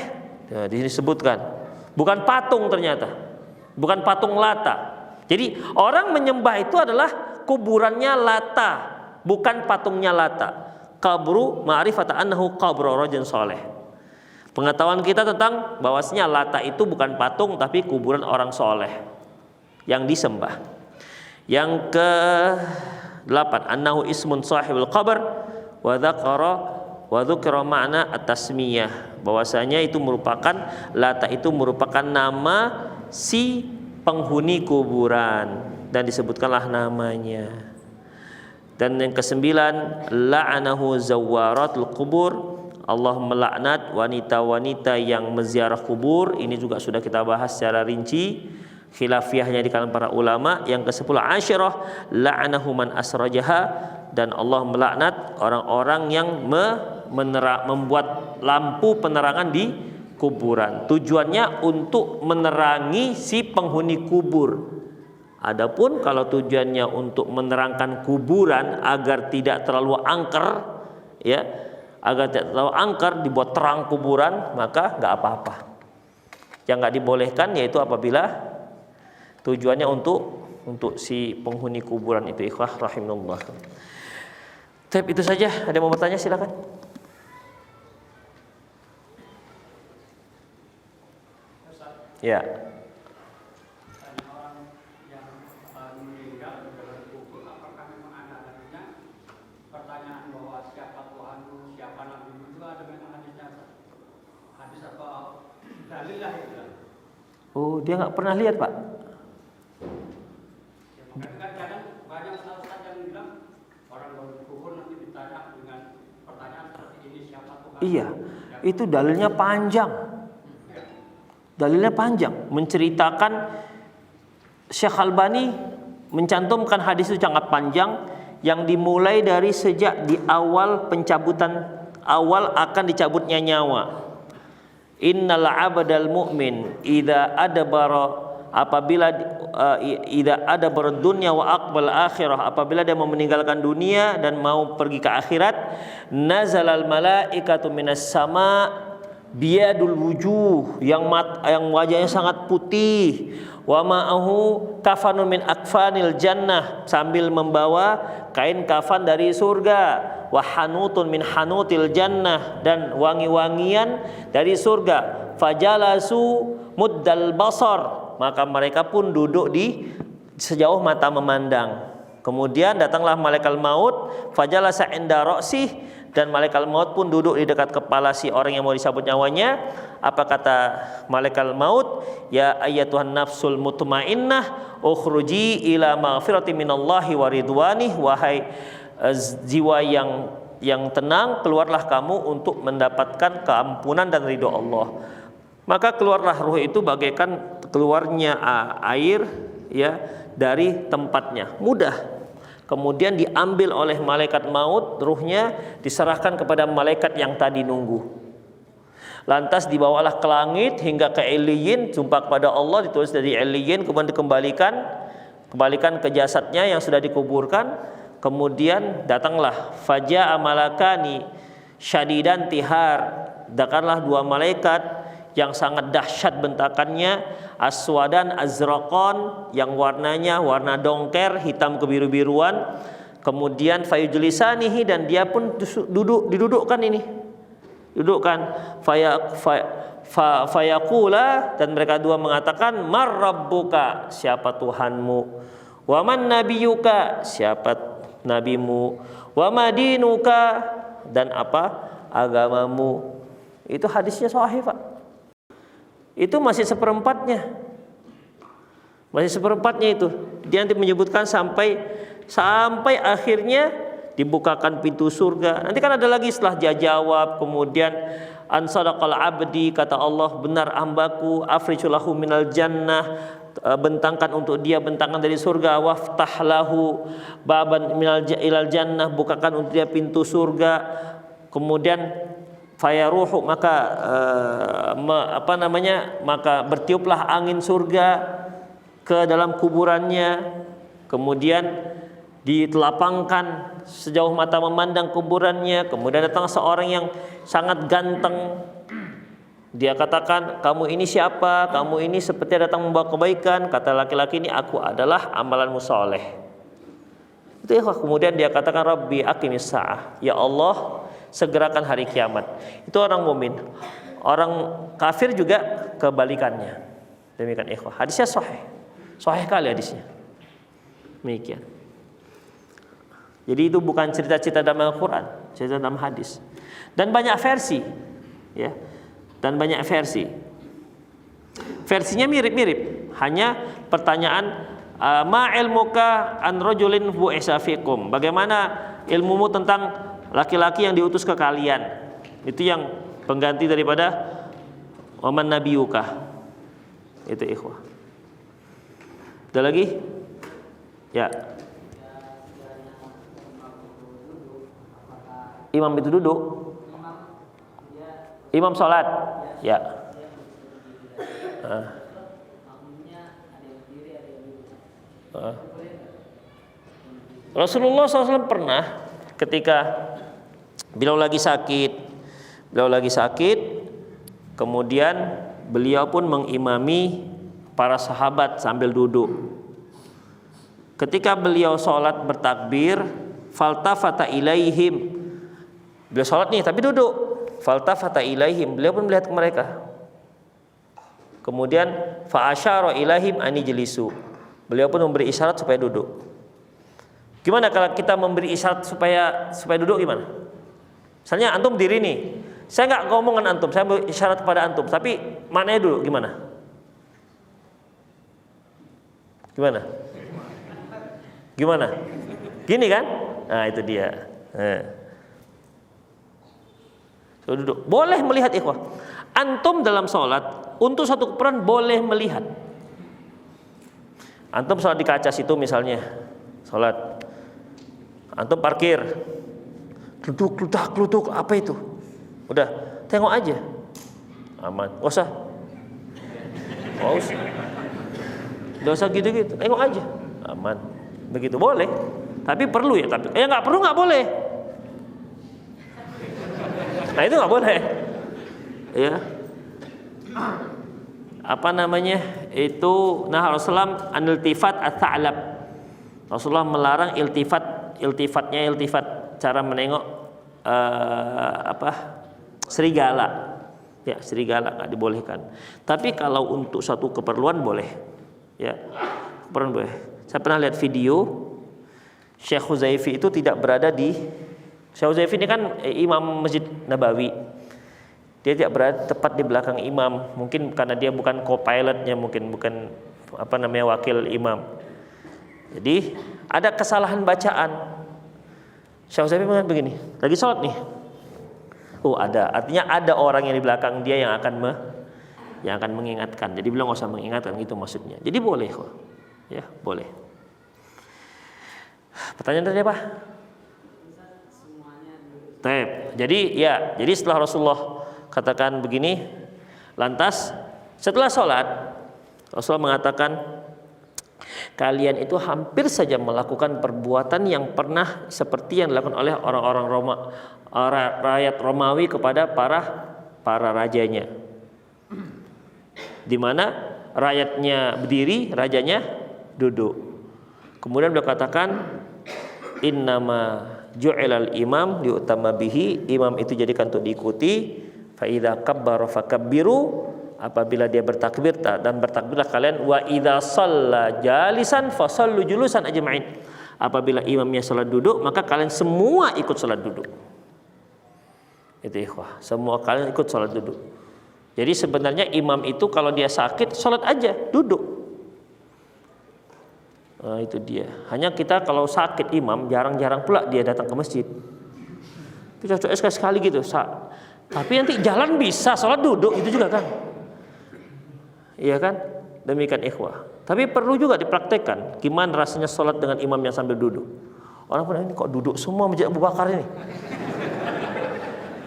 Ya, disebutkan bukan patung, ternyata bukan patung Lata. Jadi orang menyembah itu adalah kuburannya Lata, bukan patungnya Lata. Qabru ma'rifata annahu qabru rajulin saleh. Pengetahuan kita tentang bahwasanya Lata itu bukan patung tapi kuburan orang soleh yang disembah. Yang ke-8, annahu ismun sahibul qabr wa dzakara ma'na at-tasmiyah, bahwasanya itu merupakan Lata itu merupakan nama si penghuni kuburan dan disebutkanlah namanya. Dan yang ke-9, la'anahu zawaratul kubur, Allah melaknat wanita-wanita yang menziarah kubur. Ini juga sudah kita bahas secara rinci khilafiyahnya di kalangan para ulama. Yang ke-10, asyirah, la'anahu man asrajaha, dan Allah melaknat orang-orang yang membuat lampu penerangan di kuburan. Tujuannya untuk menerangi si penghuni kubur. Adapun kalau tujuannya untuk menerangkan kuburan agar tidak terlalu angker, ya, agar tidak terlalu angker, dibuat terang kuburan, maka nggak apa-apa. Yang nggak dibolehkan yaitu apabila tujuannya untuk si penghuni kuburan itu. Ikhwah rahimahullah. Tapi itu saja. Ada yang mau bertanya silakan. Ya. Oh, dia nggak pernah lihat, Pak.
Kadang banyak ustaz yang bilang orang baru dikubur nanti ditanya dengan pertanyaan seperti ini, siapa Tuhan?
Iya, itu dalilnya panjang. Dalilnya panjang, menceritakan Syekh Albani mencantumkan hadis itu sangat panjang yang dimulai dari sejak di awal pencabutan, awal akan dicabutnya nyawa. Innal 'abdal mu'min idza adbara, apabila idza adbara dunya wa aqbal akhirah, apabila dia mau meninggalkan dunia dan mau pergi ke akhirat, nazalal malaikatu minas sama biadul wujuh, yang wajahnya sangat putih, wa ma'ahu kafanun min akfanil jannah, sambil membawa kain kafan dari surga, wa hanutun min hanutil jannah, dan wangi-wangian dari surga. Fajalasu muddal basar, maka mereka pun duduk di sejauh mata memandang. Kemudian datanglah malaikat maut, fajalasa inda ra'sih, dan malaikat maut pun duduk di dekat kepala si orang yang mau dicabut nyawanya. Apa kata malaikat maut? Ya ayyatuhan nafsul mutmainnah ukhruji ila maghfirati minallahi wa ridwanih, wahai jiwa yang tenang, keluarlah kamu untuk mendapatkan keampunan dan ridho Allah. Maka keluarlah ruh itu bagaikan keluarnya air, ya, dari tempatnya, mudah. Kemudian diambil oleh malaikat maut, ruhnya diserahkan kepada malaikat yang tadi nunggu. Lantas dibawalah ke langit hingga ke Iliyin, jumpa kepada Allah, ditulis dari Iliyin, kemudian dikembalikan ke jasadnya yang sudah dikuburkan. Kemudian datanglah faja'a malakani syadidan tihar, datanglah dua malaikat yang sangat dahsyat bentakannya, aswadan azraqan, yang warnanya warna dongker, hitam kebiru-biruan. Kemudian fayujlisanihi, dan dia pun didudukkan ini. Dudukkan fayaqula, dan mereka dua mengatakan mar rabbuka, siapa Tuhanmu, wa man nabiyuka, siapa nabimu, wa madinuka, dan apa agamamu. Itu hadisnya sahih, Pak. Itu masih seperempatnya itu. Dia nanti menyebutkan sampai akhirnya dibukakan pintu surga. Nanti kan ada lagi setelah dia jawab, kemudian an sadaqal abdi, kata Allah, benar hambaku, afrijulahu minal jannah, bentangkan untuk dia bentangan dari surga, waftah lahu baban minal ilal jannah, bukakan untuk dia pintu surga. Kemudian fayaruhu, maka maka bertiuplah angin surga ke dalam kuburannya. Kemudian ditelapangkan sejauh mata memandang kuburannya. Kemudian datang seorang yang sangat ganteng. Dia katakan, kamu ini siapa? Kamu ini seperti datang membawa kebaikan. Kata laki-laki ini, aku adalah amalanmu soleh. Itu ya. Kemudian dia katakan, Rabbi aqimis sa'ah, ya Allah, segerakan hari kiamat. Itu orang mukmin. Orang kafir juga kebalikannya. Demikian ikhwah. Hadisnya sahih. Sahih kali hadisnya. Demikian. Jadi itu bukan cerita-cerita dalam Al-Qur'an, cerita dalam hadis. Dan banyak versi, ya. Dan banyak versi. Versinya mirip-mirip. Hanya pertanyaan ma ilmuka an rajulin bu'isa fikum. Bagaimana ilmumu tentang laki-laki yang diutus ke kalian? Itu yang pengganti daripada waman nabiyuka. Itu ikhwah. Ada lagi? Ya. Imam itu duduk. Imam sholat. Ya. Rasulullah SAW pernah ketika beliau lagi sakit, kemudian beliau pun mengimami para sahabat sambil duduk. Ketika beliau sholat bertakbir, faltafata ilaihim, beliau sholat nih tapi duduk, faltafata ilaihim, beliau pun melihat ke mereka. Kemudian fa'asyara ilaihim ani jelisu, beliau pun memberi isyarat supaya duduk. Gimana kalau kita memberi isyarat supaya duduk gimana? Misalnya antum diri nih, saya nggak ngomong dengan antum, saya beri isyarat kepada antum, tapi maknanya duduk gimana? Gimana? Gini kan? Nah itu dia. So, duduk. Boleh melihat ikhwah. Antum dalam sholat untuk satu keperluan boleh melihat. Antum sholat di kaca situ misalnya, sholat. Antum parkir, klutuk, apa itu? Udah, tengok aja, aman. Gak usah, gitu, tengok aja, aman. Begitu boleh, tapi perlu ya. Tapi nggak perlu nggak boleh. Nah itu nggak boleh, ya. Apa namanya? Itu nah Rasulullah aniltifat at-ta'lab. Rasulullah melarang iltifat cara menengok serigala. Ya, serigala nggak dibolehkan. Tapi kalau untuk satu keperluan boleh. Ya, keperluan boleh. Saya pernah lihat video Syekh Huzaifi itu tidak berada di Syekh Huzaifi ini kan imam Masjid Nabawi. Dia tidak berada tepat di belakang imam. Mungkin karena dia bukan co-pilotnya, mungkin bukan wakil imam. Jadi ada kesalahan bacaan. Syekh Huzaifi mengatakan begini, lagi sholat nih. Oh ada, artinya ada orang yang di belakang dia yang akan mengingatkan. Jadi bilang nggak usah mengingatkan gitu maksudnya. Jadi boleh kok, ya boleh. Pertanyaan tadi apa? Jadi setelah Rasulullah katakan begini, lantas setelah sholat Rasulullah mengatakan, kalian itu hampir saja melakukan perbuatan yang pernah seperti yang dilakukan oleh orang-orang rakyat Romawi kepada para rajanya, di mana rakyatnya berdiri, rajanya duduk. Kemudian beliau katakan, innama ju'ilal imam liutama bihi, imam itu jadikan untuk diikuti. Fa idza kabbara fakabbiru, apabila dia bertakbir dan bertakbirlah kalian. Wa idza shalla jalisan fasallu julusan ajma'in, apabila imamnya salat duduk maka kalian semua ikut salat duduk. Itu ikhwah, semua kalian ikut salat duduk. Jadi sebenarnya imam itu kalau dia sakit salat aja duduk. Nah, itu dia. Hanya kita kalau sakit imam jarang-jarang pula dia datang ke masjid. Kita sekali gitu. Tapi nanti jalan bisa salat duduk itu juga kan. Iya kan? Demikian ikhwah. Tapi perlu juga dipraktekkan gimana rasanya sholat dengan imam yang sambil duduk. Orang pun ini kok duduk semua Masjid Abu Bakar ini.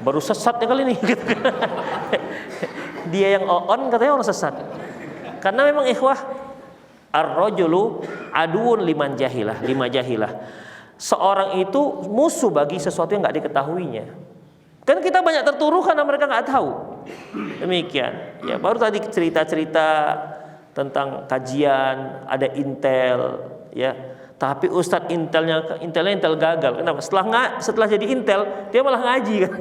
Baru sesat ya kali ini. Dia yang on katanya orang sesat. Karena memang ikhwah, ar-rajulu aduun lima jahilah. Seorang itu musuh bagi sesuatu yang nggak diketahuinya. Kan kita banyak terturuh karena mereka nggak tahu. Demikian. Ya baru tadi cerita-cerita tentang kajian, ada intel, ya. Tapi ustadz intelnya intel gagal. Kenapa? Setelah jadi intel, dia malah ngaji kan.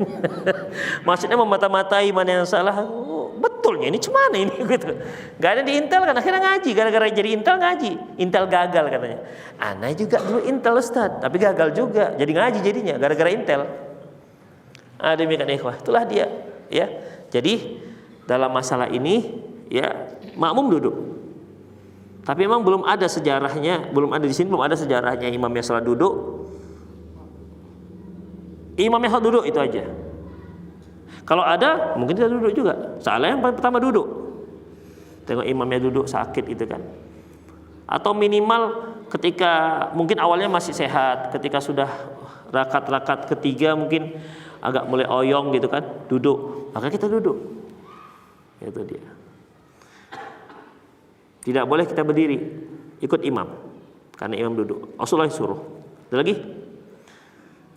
Maksudnya memata-matai mana yang salah. Oh, betulnya ini cuma ini gitu. Gak ada di intel kan akhirnya ngaji. Gara-gara jadi intel ngaji. Intel gagal katanya. Ana juga dulu intel ustadz, tapi gagal juga. Jadi ngaji jadinya gara-gara intel. Demikian ikhwah. Itulah dia, ya. Jadi dalam masalah ini, ya makmum duduk. Tapi memang belum ada sejarahnya, belum ada sejarahnya imam yang salat duduk. Imam yang salat duduk itu aja. Kalau ada, mungkin kita duduk juga. Soalnya yang pertama duduk. Tengok imamnya duduk sakit itu kan. Atau minimal ketika mungkin awalnya masih sehat, ketika sudah rakaat ketiga mungkin agak mulai oyong gitu kan, duduk. Maka kita duduk. Itu dia. Tidak boleh kita berdiri, ikut imam. Karena imam duduk. Rasulullah suruh. Ada lagi?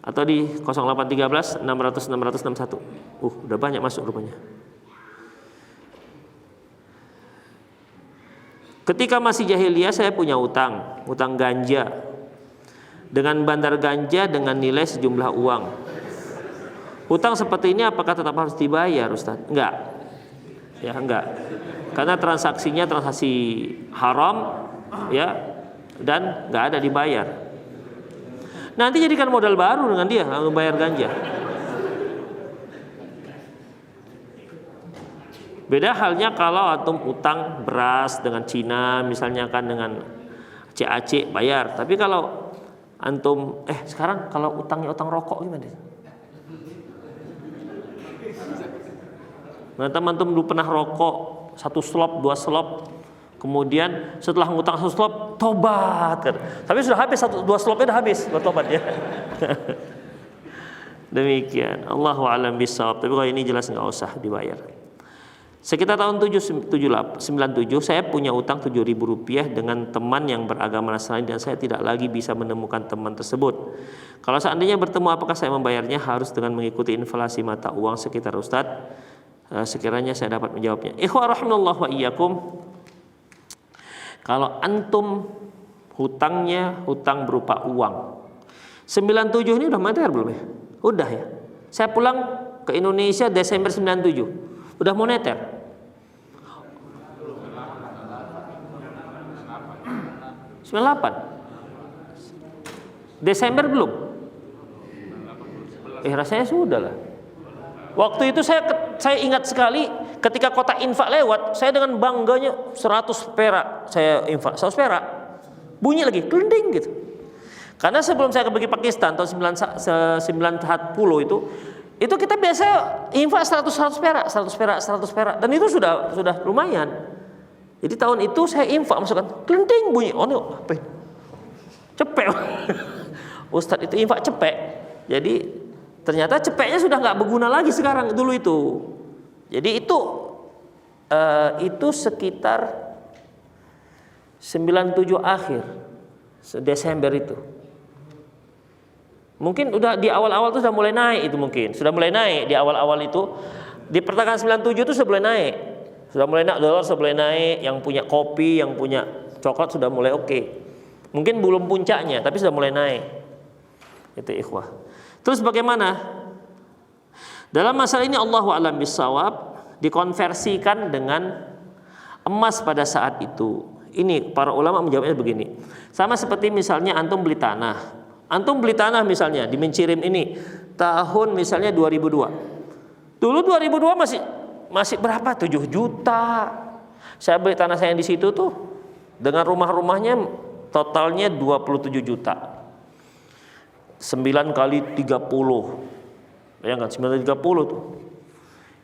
Atau di 0813 600 661. Udah banyak masuk rupanya. Ketika masih jahiliyah saya punya utang ganja. Dengan bandar ganja dengan nilai sejumlah uang. Utang seperti ini apakah tetap harus dibayar, Ustaz? Enggak. Ya, enggak. Karena transaksinya transaksi haram, ya, dan enggak ada dibayar. Nanti jadikan modal baru dengan dia membayar ganja. Beda halnya kalau antum utang beras dengan Cina, misalnya kan dengan CAC bayar. Tapi kalau antum sekarang kalau utangnya utang rokok gimana? Antum dulu pernah rokok 1 slop, 2 slop, kemudian setelah ngutang 1 slop tobat kan. Tapi sudah habis 1-2 slopnya udah habis buat tobat ya. Demikian. Allahu a'lam bishawab. Tapi kalau ini jelas nggak usah dibayar. Sekitar tahun 97 saya punya utang Rp7.000 dengan teman yang beragama Nasrani dan saya tidak lagi bisa menemukan teman tersebut. Kalau seandainya bertemu, apakah saya membayarnya harus dengan mengikuti inflasi mata uang sekitar Ustadz? Sekiranya saya dapat menjawabnya. Ikhwah rahimallahu wa iyyakum. Kalau antum hutangnya hutang berupa uang, 97 ini udah material belum ya? Udah ya. Saya pulang ke Indonesia Desember 97, udah moneter. Desember belum? Rasanya sudah lah. Waktu itu saya ingat sekali ketika kotak infak lewat, saya dengan bangganya 100 perak saya infak, 100 perak. Bunyi lagi, kelending gitu. Karena sebelum saya pergi Pakistan tahun 910 itu kita biasa infak 100 perak dan itu sudah lumayan. Jadi tahun itu saya infak masukkan kelending bunyi. Oh ini apa ini? Cepek. Ustadz itu infak cepek. Jadi ternyata cepeknya sudah nggak berguna lagi sekarang, dulu itu. Jadi itu sekitar 97 akhir Desember itu. Mungkin udah di awal-awal itu sudah mulai naik itu mungkin. Sudah mulai naik di awal-awal itu. Di pertengahan 97 itu sudah mulai naik. Sudah mulai naik, dolar sudah mulai naik, yang punya kopi, yang punya coklat sudah mulai oke. Mungkin belum puncaknya, tapi sudah mulai naik. Itu ikhwah. Terus bagaimana? Dalam masalah ini Allahu a'lam bishawab, dikonversikan dengan emas pada saat itu. Ini para ulama menjawabnya begini. Sama seperti misalnya antum beli tanah. Antum beli tanah misalnya di Mencirim ini tahun misalnya 2002. Dulu 2002 masih berapa? 7 juta. Saya beli tanah saya di situ tuh dengan rumah-rumahnya totalnya 27 juta. 9 kali 30. Bayangkan 9 kali 30 tuh.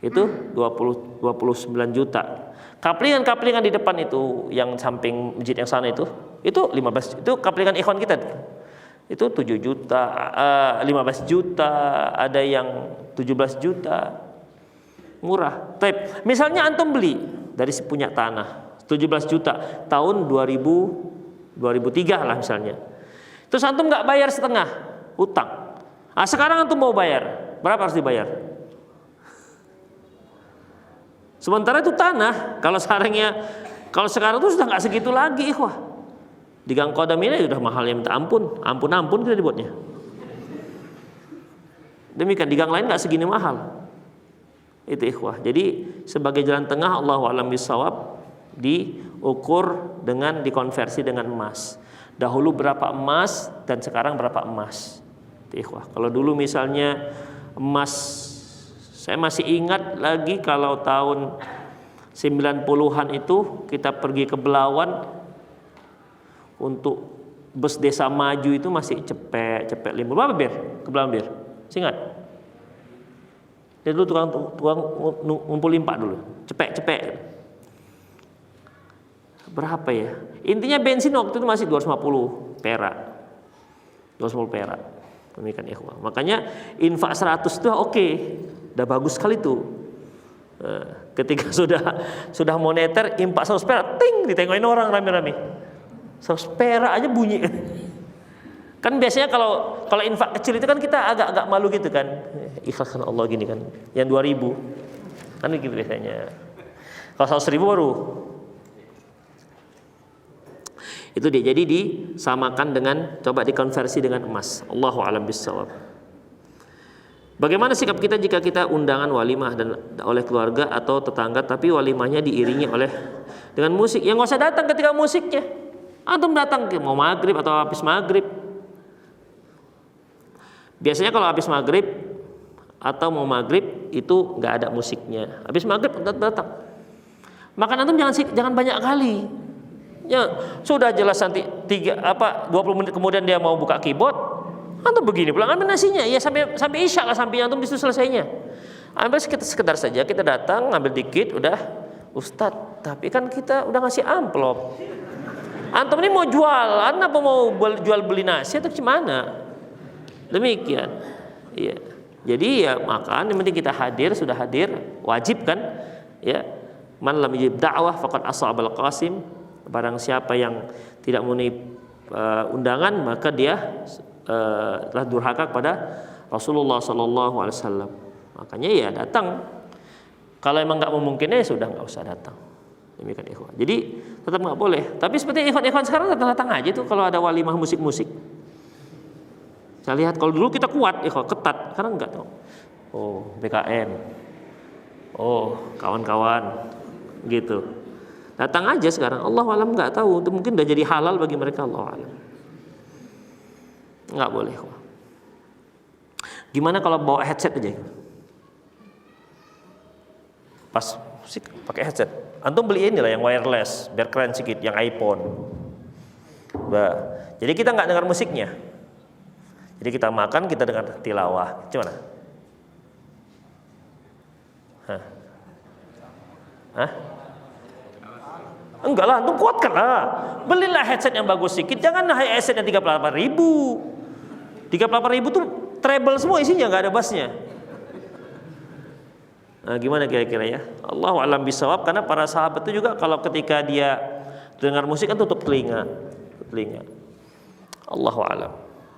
Itu 29 juta. Kaplingan-kaplingan di depan itu yang samping masjid yang sana itu 15. Itu kaplingan ikhwan kita tuh. Itu 7 juta, 15 juta, ada yang 17 juta. Murah. Tapi misalnya antum beli dari si punya tanah 17 juta tahun 2003 lah misalnya. Terus antum nggak bayar setengah utang. Sekarang antum mau bayar, berapa harus dibayar? Sementara itu tanah, kalau sekarang itu sudah nggak segitu lagi, ikhwah. Di Gang Kodam ini sudah mahalnya minta ampun kita dibuatnya. Demikian di gang lain nggak segini mahal. Itu ikhwah. Jadi sebagai jalan tengah Allahu a'lam bishawab diukur dengan dikonversi dengan emas. Dahulu berapa emas dan sekarang berapa emas. Itu ikhwah. Kalau dulu misalnya emas, saya masih ingat lagi kalau tahun 90-an itu kita pergi ke Belawan untuk bus desa maju itu masih cepet 5. Berapa bir? Ke Belawan bir? Ingat? Dia dulu tukang ngumpul limpak dulu, cepek. Berapa ya? Intinya bensin waktu itu masih 250 perak. 250 perak. Demikian ikhwah. Makanya infak 100 itu oke. Udah bagus sekali tuh. Ketika sudah moneter impak 100 perak, ting, ditengokin orang rame-rame. 100 perak aja bunyi. Kan biasanya kalau infak kecil itu kan kita agak malu gitu kan. Ikhlaskan Allah gini kan. Yang 2.000. Kan gitu biasanya. Kalau 100.000 baru. Itu dia. Jadi disamakan dengan, coba dikonversi dengan emas. Allahu a'lam bissawab. Bagaimana sikap kita jika kita undangan walimah dan oleh keluarga atau tetangga, tapi walimahnya diiringi dengan musik? Ya nggak usah datang ketika musiknya. Antum datang mau maghrib atau habis maghrib. Biasanya kalau habis maghrib atau mau maghrib itu nggak ada musiknya. Habis maghrib datang. Maka antum jangan banyak kali. Ya sudah jelas nanti 20 menit kemudian dia mau buka keyboard. Antum begini pulang ambil nasinya, ya sampai isya lah, sampai antum disitu selesainya. Ambil sekedar saja kita datang ngambil dikit, udah Ustadz, tapi kan kita udah ngasih amplop. Antum ini mau jualan apa mau jual beli nasi atau gimana? Demikian. Iya. Jadi ya makan, yang penting kita hadir, sudah hadir, wajib kan? Ya. Man lam yujib da'wah faqad ashabal qasim. Barang siapa yang tidak memenuhi undangan, maka dia telah durhaka kepada Rasulullah SAW. Makanya ya datang. Kalau emang nggak memungkinkan ya sudah nggak usah datang. Demikian ikhwan. Jadi tetap nggak boleh. Tapi seperti ikhwan sekarang datang aja tuh kalau ada walimah musik-musik. Saya lihat kalau dulu kita kuat, ikhwan ketat. Sekarang nggak tahu. Oh BKM. Oh kawan-kawan gitu. Datang aja sekarang. Allah alam nggak tahu. Itu mungkin udah jadi halal bagi mereka. Allah alam. Nggak boleh. Gimana kalau bawa headset aja? Pas musik pakai headset. Antum beli inilah yang wireless, biar keren sedikit, yang iPhone. Jadi kita nggak dengar musiknya. Jadi kita makan, kita dengar tilawah. Gimana? Hah? Enggak lah, antum kuatkan lah. Belilah headset yang bagus sedikit, jangan headset yang 38.000. 38.000 tuh treble semua isinya, nggak ada bassnya. Nah, gimana kira-kira ya? Allahu a'lam bishawab. Karena para sahabat itu juga kalau ketika dia dengar musik kan tutup telinga. Allahu a'lam.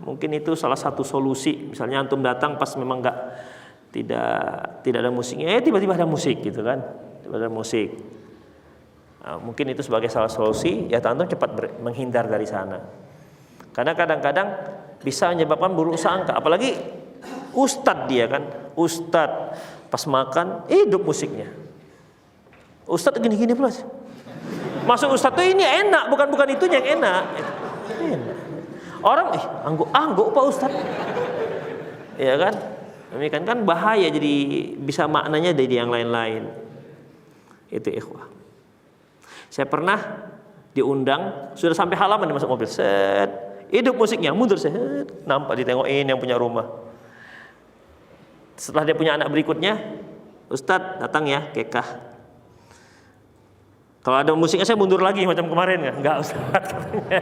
Mungkin itu salah satu solusi. Misalnya antum datang pas memang tidak ada musiknya, tiba-tiba ada musik gitu kan? Tiba-tiba ada musik. Nah, mungkin itu sebagai salah solusi. Ya antum cepat menghindar dari sana. Karena kadang-kadang bisa menyebabkan buruk sangka, apalagi ustadz dia kan, ustadz pas makan hidup musiknya. Ustadz gini-gini pula. Masuk ustadz tuh ini enak, bukan itunya yang enak. Orang angguk Pak Ustadz. Ya kan? Demikian kan bahaya, jadi bisa maknanya dari yang lain-lain. Itu ikhwah. Saya pernah diundang, sudah sampai halaman masuk mobil. Set. Hidup musiknya, mundur saya, nampak ditengokin yang punya rumah. Setelah dia punya anak berikutnya, Ustadz datang ya, kekah. Kalau ada musiknya saya mundur lagi macam kemarin kan? Enggak Ustadz katanya.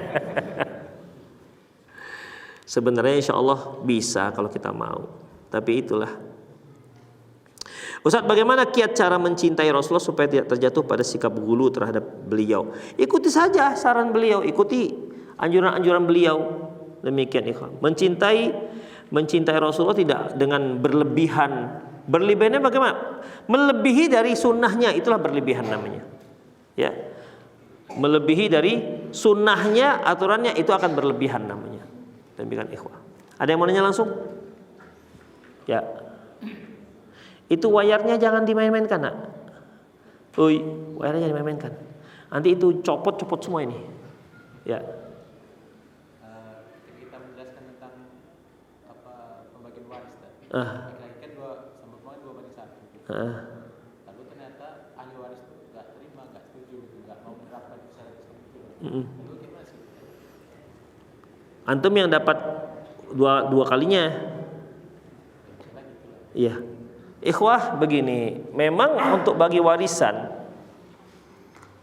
Sebenarnya insya Allah bisa kalau kita mau. Tapi itulah. Ustadz, bagaimana kiat cara mencintai Rasulullah supaya tidak terjatuh pada sikap gulu terhadap beliau? Ikuti saja saran beliau, ikuti anjuran-anjuran beliau. Demikian ikhwan. Mencintai Rasulullah tidak dengan berlebihan. Berlebihannya bagaimana? Melebihi dari sunnahnya, itulah berlebihan namanya. Ya. Melebihi dari sunnahnya, aturannya, itu akan berlebihan namanya. Demikian ikhwan. Ada yang mau nanya langsung? Ya. Itu wayarnya jangan dimain-mainkan, Nak. Wayarnya jangan dimain-mainkan. Nanti itu copot semua ini. Ya.
Kita menjelaskan tentang pembagian waris tadi. Laki-laki kan 2/1. Lalu ternyata ahli waris itu nggak terima, nggak setuju, nggak mau menerapkan secara tersebut. Lalu gimana sih?
Antum yang dapat dua kalinya. Iya. Ikhwah begini, memang untuk bagi warisan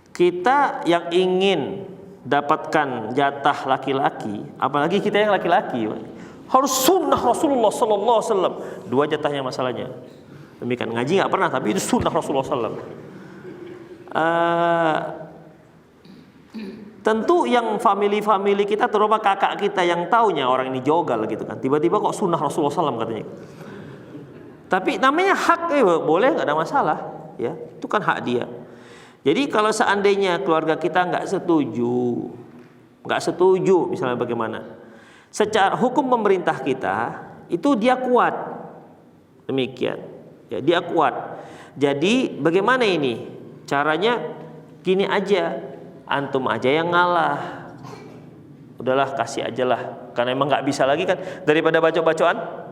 kita yang ingin dapatkan jatah laki-laki, apalagi kita yang laki-laki, harus sunnah Rasulullah sallallahu alaihi wasallam. 2 jatahnya masalahnya. Demikian, ngaji nggak pernah, tapi itu sunnah Rasulullah SAW. Tentu yang family kita, terutama kakak kita yang taunya orang ini jogal gitu kan, tiba-tiba kok sunnah Rasulullah SAW katanya. Tapi namanya hak, boleh, nggak ada masalah, ya itu kan hak dia. Jadi kalau seandainya keluarga kita nggak setuju, misalnya bagaimana? Secara hukum pemerintah kita itu dia kuat, demikian, ya dia kuat. Jadi bagaimana ini caranya? Gini aja, antum aja yang ngalah. Udahlah, kasih aja lah. Karena emang nggak bisa lagi kan, daripada bacok-bacokan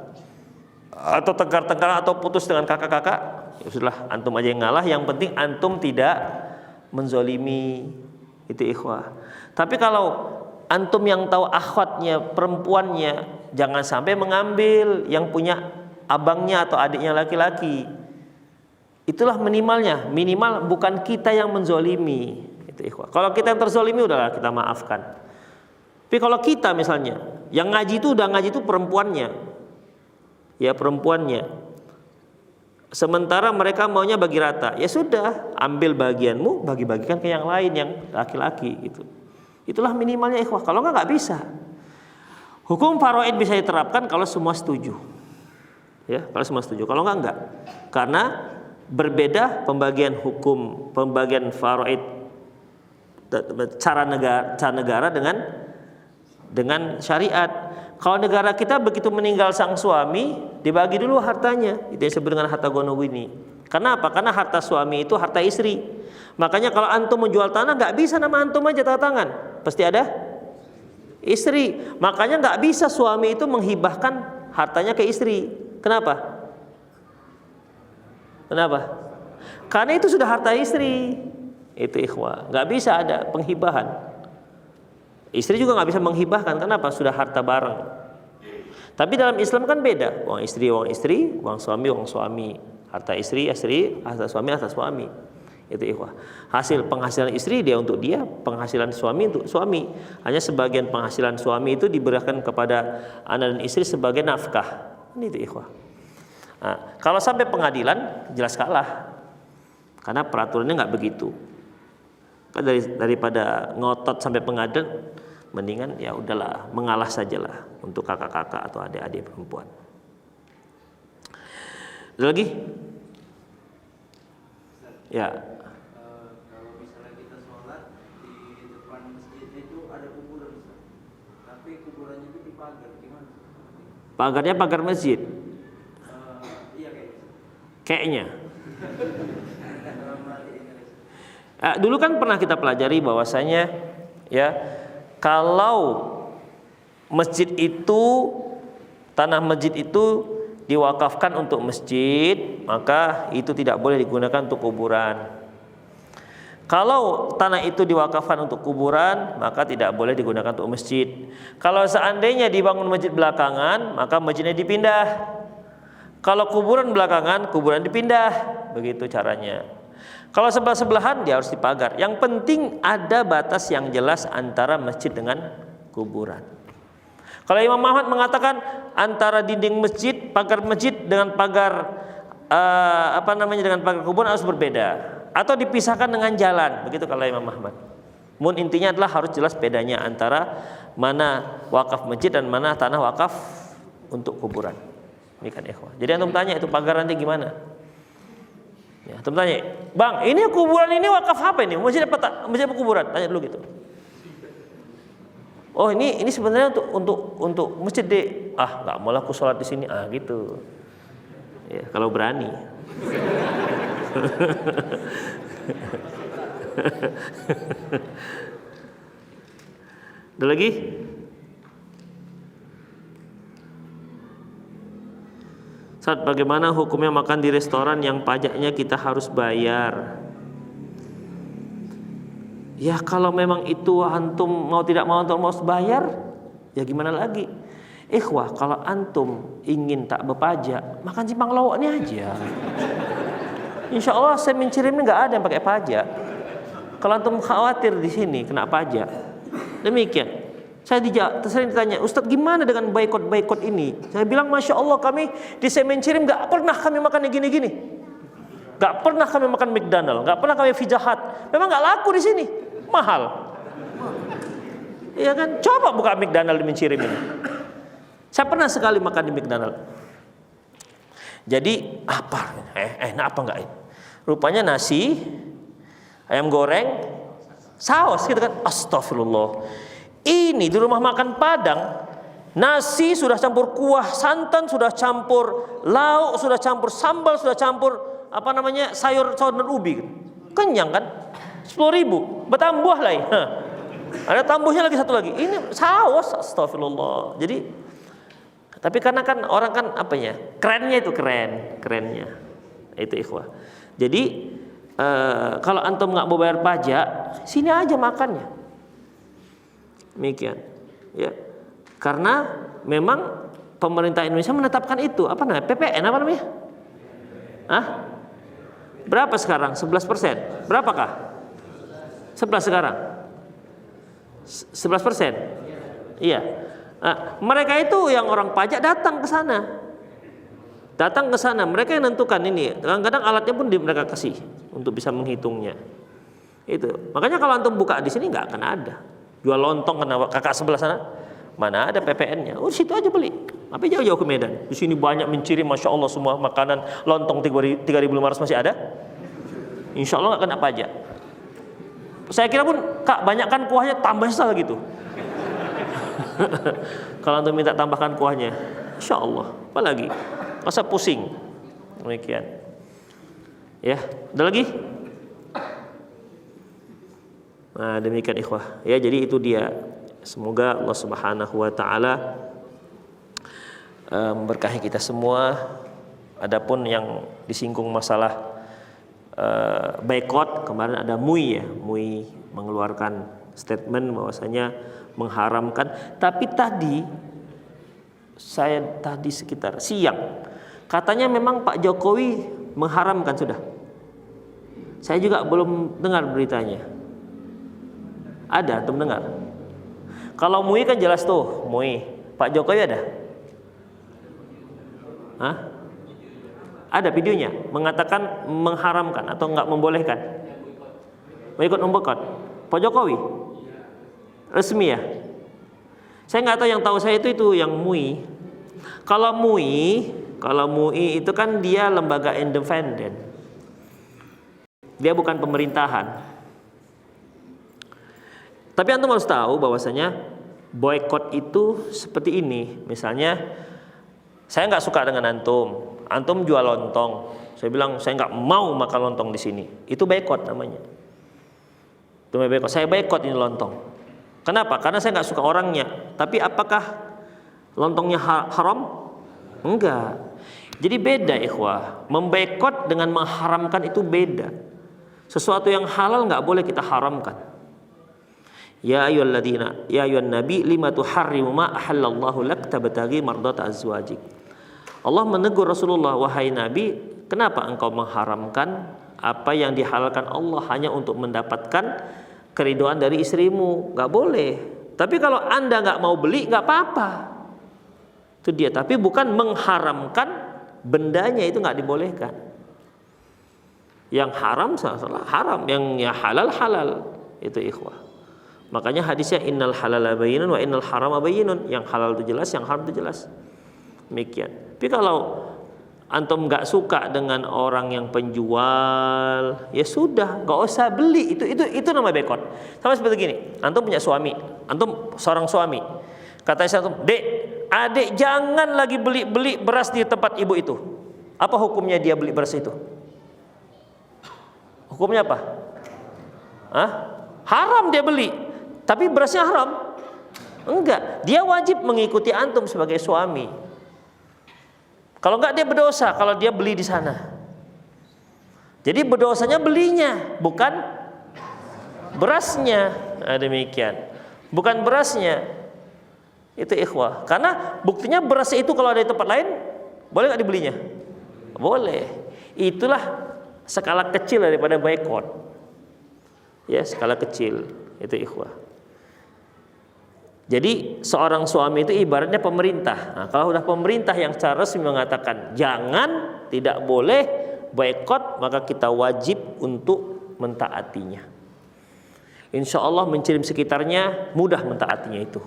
atau tengkar-tengkaran atau putus dengan kakak-kakak, ya sudahlah, antum aja yang ngalah. Yang penting antum tidak menzolimi, itu ikhwah. Tapi kalau antum yang tahu akhwatnya, perempuannya, jangan sampai mengambil yang punya abangnya atau adiknya laki-laki. Itulah minimalnya, minimal bukan kita yang menzolimi, itu ikhwah. Kalau kita yang terzolimi, udahlah kita maafkan. Tapi kalau kita misalnya yang ngaji itu udah ngaji itu perempuannya, ya perempuannya, sementara mereka maunya bagi rata, ya sudah, ambil bagianmu, bagi-bagikan ke yang lain, yang laki-laki gitu. Itulah minimalnya ikhwah. Kalau nggak bisa. Hukum faraid bisa diterapkan kalau semua setuju, ya kalau semua setuju. Kalau nggak, karena berbeda pembagian hukum, pembagian faraid cara negara dengan syariat. Kalau negara kita begitu meninggal sang suami, dibagi dulu hartanya. Itu yang disebut dengan harta gonogini. Kenapa? Karena harta suami itu harta istri. Makanya kalau antum menjual tanah, nggak bisa nama antum aja tanda tangan, pasti ada istri. Makanya nggak bisa suami itu menghibahkan hartanya ke istri. Kenapa? Karena itu sudah harta istri. Itu ikhwah, nggak bisa ada penghibahan. Istri juga nggak bisa menghibahkan. Kenapa? Sudah harta bareng. Tapi dalam Islam kan beda. Uang istri, uang suami. Harta istri, harta suami. Itu ikhwah. Hasil penghasilan istri dia untuk dia, penghasilan suami untuk suami. Hanya sebagian penghasilan suami itu diberikan kepada anak dan istri sebagai nafkah. Ini itu ikhwah. Nah, kalau sampai pengadilan jelas kalah, karena peraturannya nggak begitu. Daripada ngotot sampai pengadilan, mendingan ya udahlah, mengalah sajalah untuk kakak-kakak atau adik-adik perempuan. Ada lagi? Ya.
Kalau misalnya kita sholat di depan masjidnya itu ada kuburan, tapi kuburannya itu dipagar, gimana?
Pagarnya pagar masjid.
Iya
Kayaknya. Dulu kan pernah kita pelajari bahwasanya ya, kalau masjid itu, tanah masjid itu diwakafkan untuk masjid, maka itu tidak boleh digunakan untuk kuburan. Kalau tanah itu diwakafkan untuk kuburan, maka tidak boleh digunakan untuk masjid. Kalau seandainya dibangun masjid belakangan, maka masjidnya dipindah. Kalau kuburan belakangan, kuburan dipindah. Begitu caranya. Kalau sebelah-sebelahan, dia harus dipagar. Yang penting ada batas yang jelas antara masjid dengan kuburan. Kalau Imam Ahmad mengatakan antara dinding masjid, pagar masjid dengan pagar dengan pagar kuburan harus berbeda, atau dipisahkan dengan jalan. Begitu kalau Imam Ahmad. Intinya adalah harus jelas bedanya antara mana wakaf masjid dan mana tanah wakaf untuk kuburan. Ini kan ikhwah. Jadi antum tanya itu pagar nanti gimana? Ya, antum tanya, "Bang, ini kuburan ini wakaf apa ini? Masjid apa kuburan?" Tanya dulu gitu. "Oh, ini sebenarnya untuk masjid deh." "Ah, enggak mau aku sholat di sini." Ah, gitu. Ya, kalau berani. Ada lagi? Saat bagaimana hukumnya makan di restoran yang pajaknya kita harus bayar? Ya kalau memang itu antum mau tidak mau antum harus bayar, ya gimana lagi? Ikhwah, kalau antum ingin tak berpajak, makan simpang lawaknya aja. Insya Allah saya mencirimnya nggak ada yang pakai pajak. Kalau antum khawatir di sini kena pajak, demikian. Sering ditanya, Ustadz gimana dengan boykot ini? Saya bilang, Masya Allah, kami di Semen Cirim gak pernah kami makan yang gini-gini. Gak pernah kami makan McDonald, gak pernah kami Pizza Hut. Memang gak laku di sini, mahal. Iya kan? Coba buka McDonald di Mencirim ini. Saya pernah sekali makan di McDonald. Jadi apa? Enak apa enggak ini? Rupanya nasi, ayam goreng, saus gitu kan. Astagfirullah. Ini di rumah makan Padang, nasi sudah campur kuah santan, sudah campur lauk, sudah campur sambal, sudah campur sayur dan ubi. Kenyang kan? 10.000, bertambah lagi. Ada tambuhnya lagi satu lagi. Ini saus, astagfirullah. Jadi, tapi karena kan orang kan kerennya itu kerennya. Itu ikhwah. Jadi kalau antum nggak mau bayar pajak, sini aja makannya. Demikian, ya. Karena memang pemerintah Indonesia menetapkan itu PPN apa namanya? Berapa sekarang? 11%. Berapakah? 11 sekarang. 11%. Iya. Mereka itu yang orang pajak datang ke sana. Mereka yang menentukan ini. Kadang-kadang alatnya pun mereka kasih untuk bisa menghitungnya. Itu. Makanya kalau antum buka di sini nggak akan ada. Jual lontong kenapa kakak sebelah sana? Mana ada PPN-nya? Oh, situ aja beli. Tapi jauh-jauh ke Medan. Di sini banyak Mencirim, Masya Allah, semua makanan lontong 3.500 masih ada. Insya Allah nggak kena pajak. Saya kira pun Kak banyakkan kuahnya, tambah salah gitu. Kalau antum minta tambahkan kuahnya, Insya Allah. Apalagi? Masa pusing. Demikian. Ya, ada lagi? Nah, demikian ikhwah. Ya, jadi itu dia. Semoga Allah Subhanahu wa taala memberkahi kita semua. Adapun yang disinggung masalah boykot, kemarin ada MUI mengeluarkan statement bahwasanya mengharamkan. Tapi saya tadi sekitar siang katanya memang Pak Jokowi mengharamkan sudah. Saya juga belum dengar beritanya. Ada, antum dengar? Kalau MUI kan jelas tuh, MUI. Pak Jokowi ada? Ada videonya mengatakan mengharamkan atau enggak membolehkan. Boykot. Pak Jokowi resmi ya? Saya nggak tahu, yang tahu saya itu yang MUI. Kalau MUI itu kan dia lembaga independen. Dia bukan pemerintahan. Tapi antum harus tahu bahwasanya boykot itu seperti ini. Misalnya saya nggak suka dengan antum jual lontong. Saya bilang saya nggak mau makan lontong di sini. Itu boykot namanya. Itu boykot. Saya boykot ini lontong. Kenapa? Karena saya nggak suka orangnya. Tapi apakah lontongnya haram? Enggak. Jadi beda ikhwah. Memboykot dengan mengharamkan itu beda. Sesuatu yang halal nggak boleh kita haramkan. Ya ayyuhan nabi lima tuharrimu ma ahallallahu lak tabtaghi mardata azwajik. Allah menegur Rasulullah, wahai Nabi, kenapa engkau mengharamkan apa yang dihalalkan Allah hanya untuk mendapatkan keriduan dari istrimu? Gak boleh. Tapi kalau anda gak mau beli, gak apa-apa. Itu dia. Tapi bukan mengharamkan bendanya, itu gak dibolehkan. Yang haram salah haram, yang halal halal. Itu ikhwah. Makanya hadisnya innal halala bayyinun wa innal harama bayyinun. Yang halal itu jelas, yang haram itu jelas. Demikian. Tapi kalau antum nggak suka dengan orang yang penjual, ya sudah, nggak usah beli. Itu namanya boykot. Sama seperti gini, antum punya suami, antum seorang suami, katanya saya, dek, adik jangan lagi beli beras di tempat ibu itu. Apa hukumnya dia beli beras itu? Hukumnya apa? Haram dia beli. Tapi berasnya haram? Enggak, dia wajib mengikuti antum sebagai suami. Kalau enggak dia berdosa kalau dia beli di sana. Jadi berdosanya belinya, bukan berasnya. Demikian. Bukan berasnya. Itu ikhwah. Karena buktinya beras itu kalau ada di tempat lain, boleh enggak dibelinya? Boleh. Itulah skala kecil daripada boykot. Ya, skala kecil. Itu ikhwah. Jadi seorang suami itu ibaratnya pemerintah. Nah, kalau udah pemerintah yang secara resmi mengatakan jangan, tidak boleh, boikot, maka kita wajib untuk mentaatinya. Insya Allah mencium sekitarnya mudah mentaatinya itu,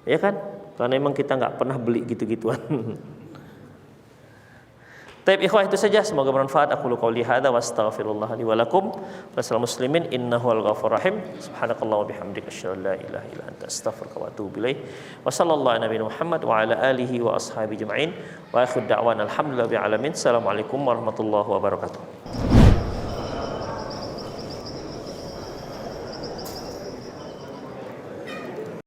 ya kan? Karena memang kita nggak pernah beli gitu-gituan. Taib ikhwah, itu saja, semoga bermanfaat. Aku qouli hadza wa astaghfirullah li wa lakum. Wassalamu muslimin innahu al-ghafurur rahim. Subhanakallah wa bihamdika asyhadu an la ilaha illa anta astaghfiruka wa atubu ilaik. Wa sallallahu ala nabiyina Muhammad wa ala alihi wa ashabihi ajma'in. Wa akhiru da'wana alhamdulillahi rabbil alamin. Assalamualaikum warahmatullahi wabarakatuh.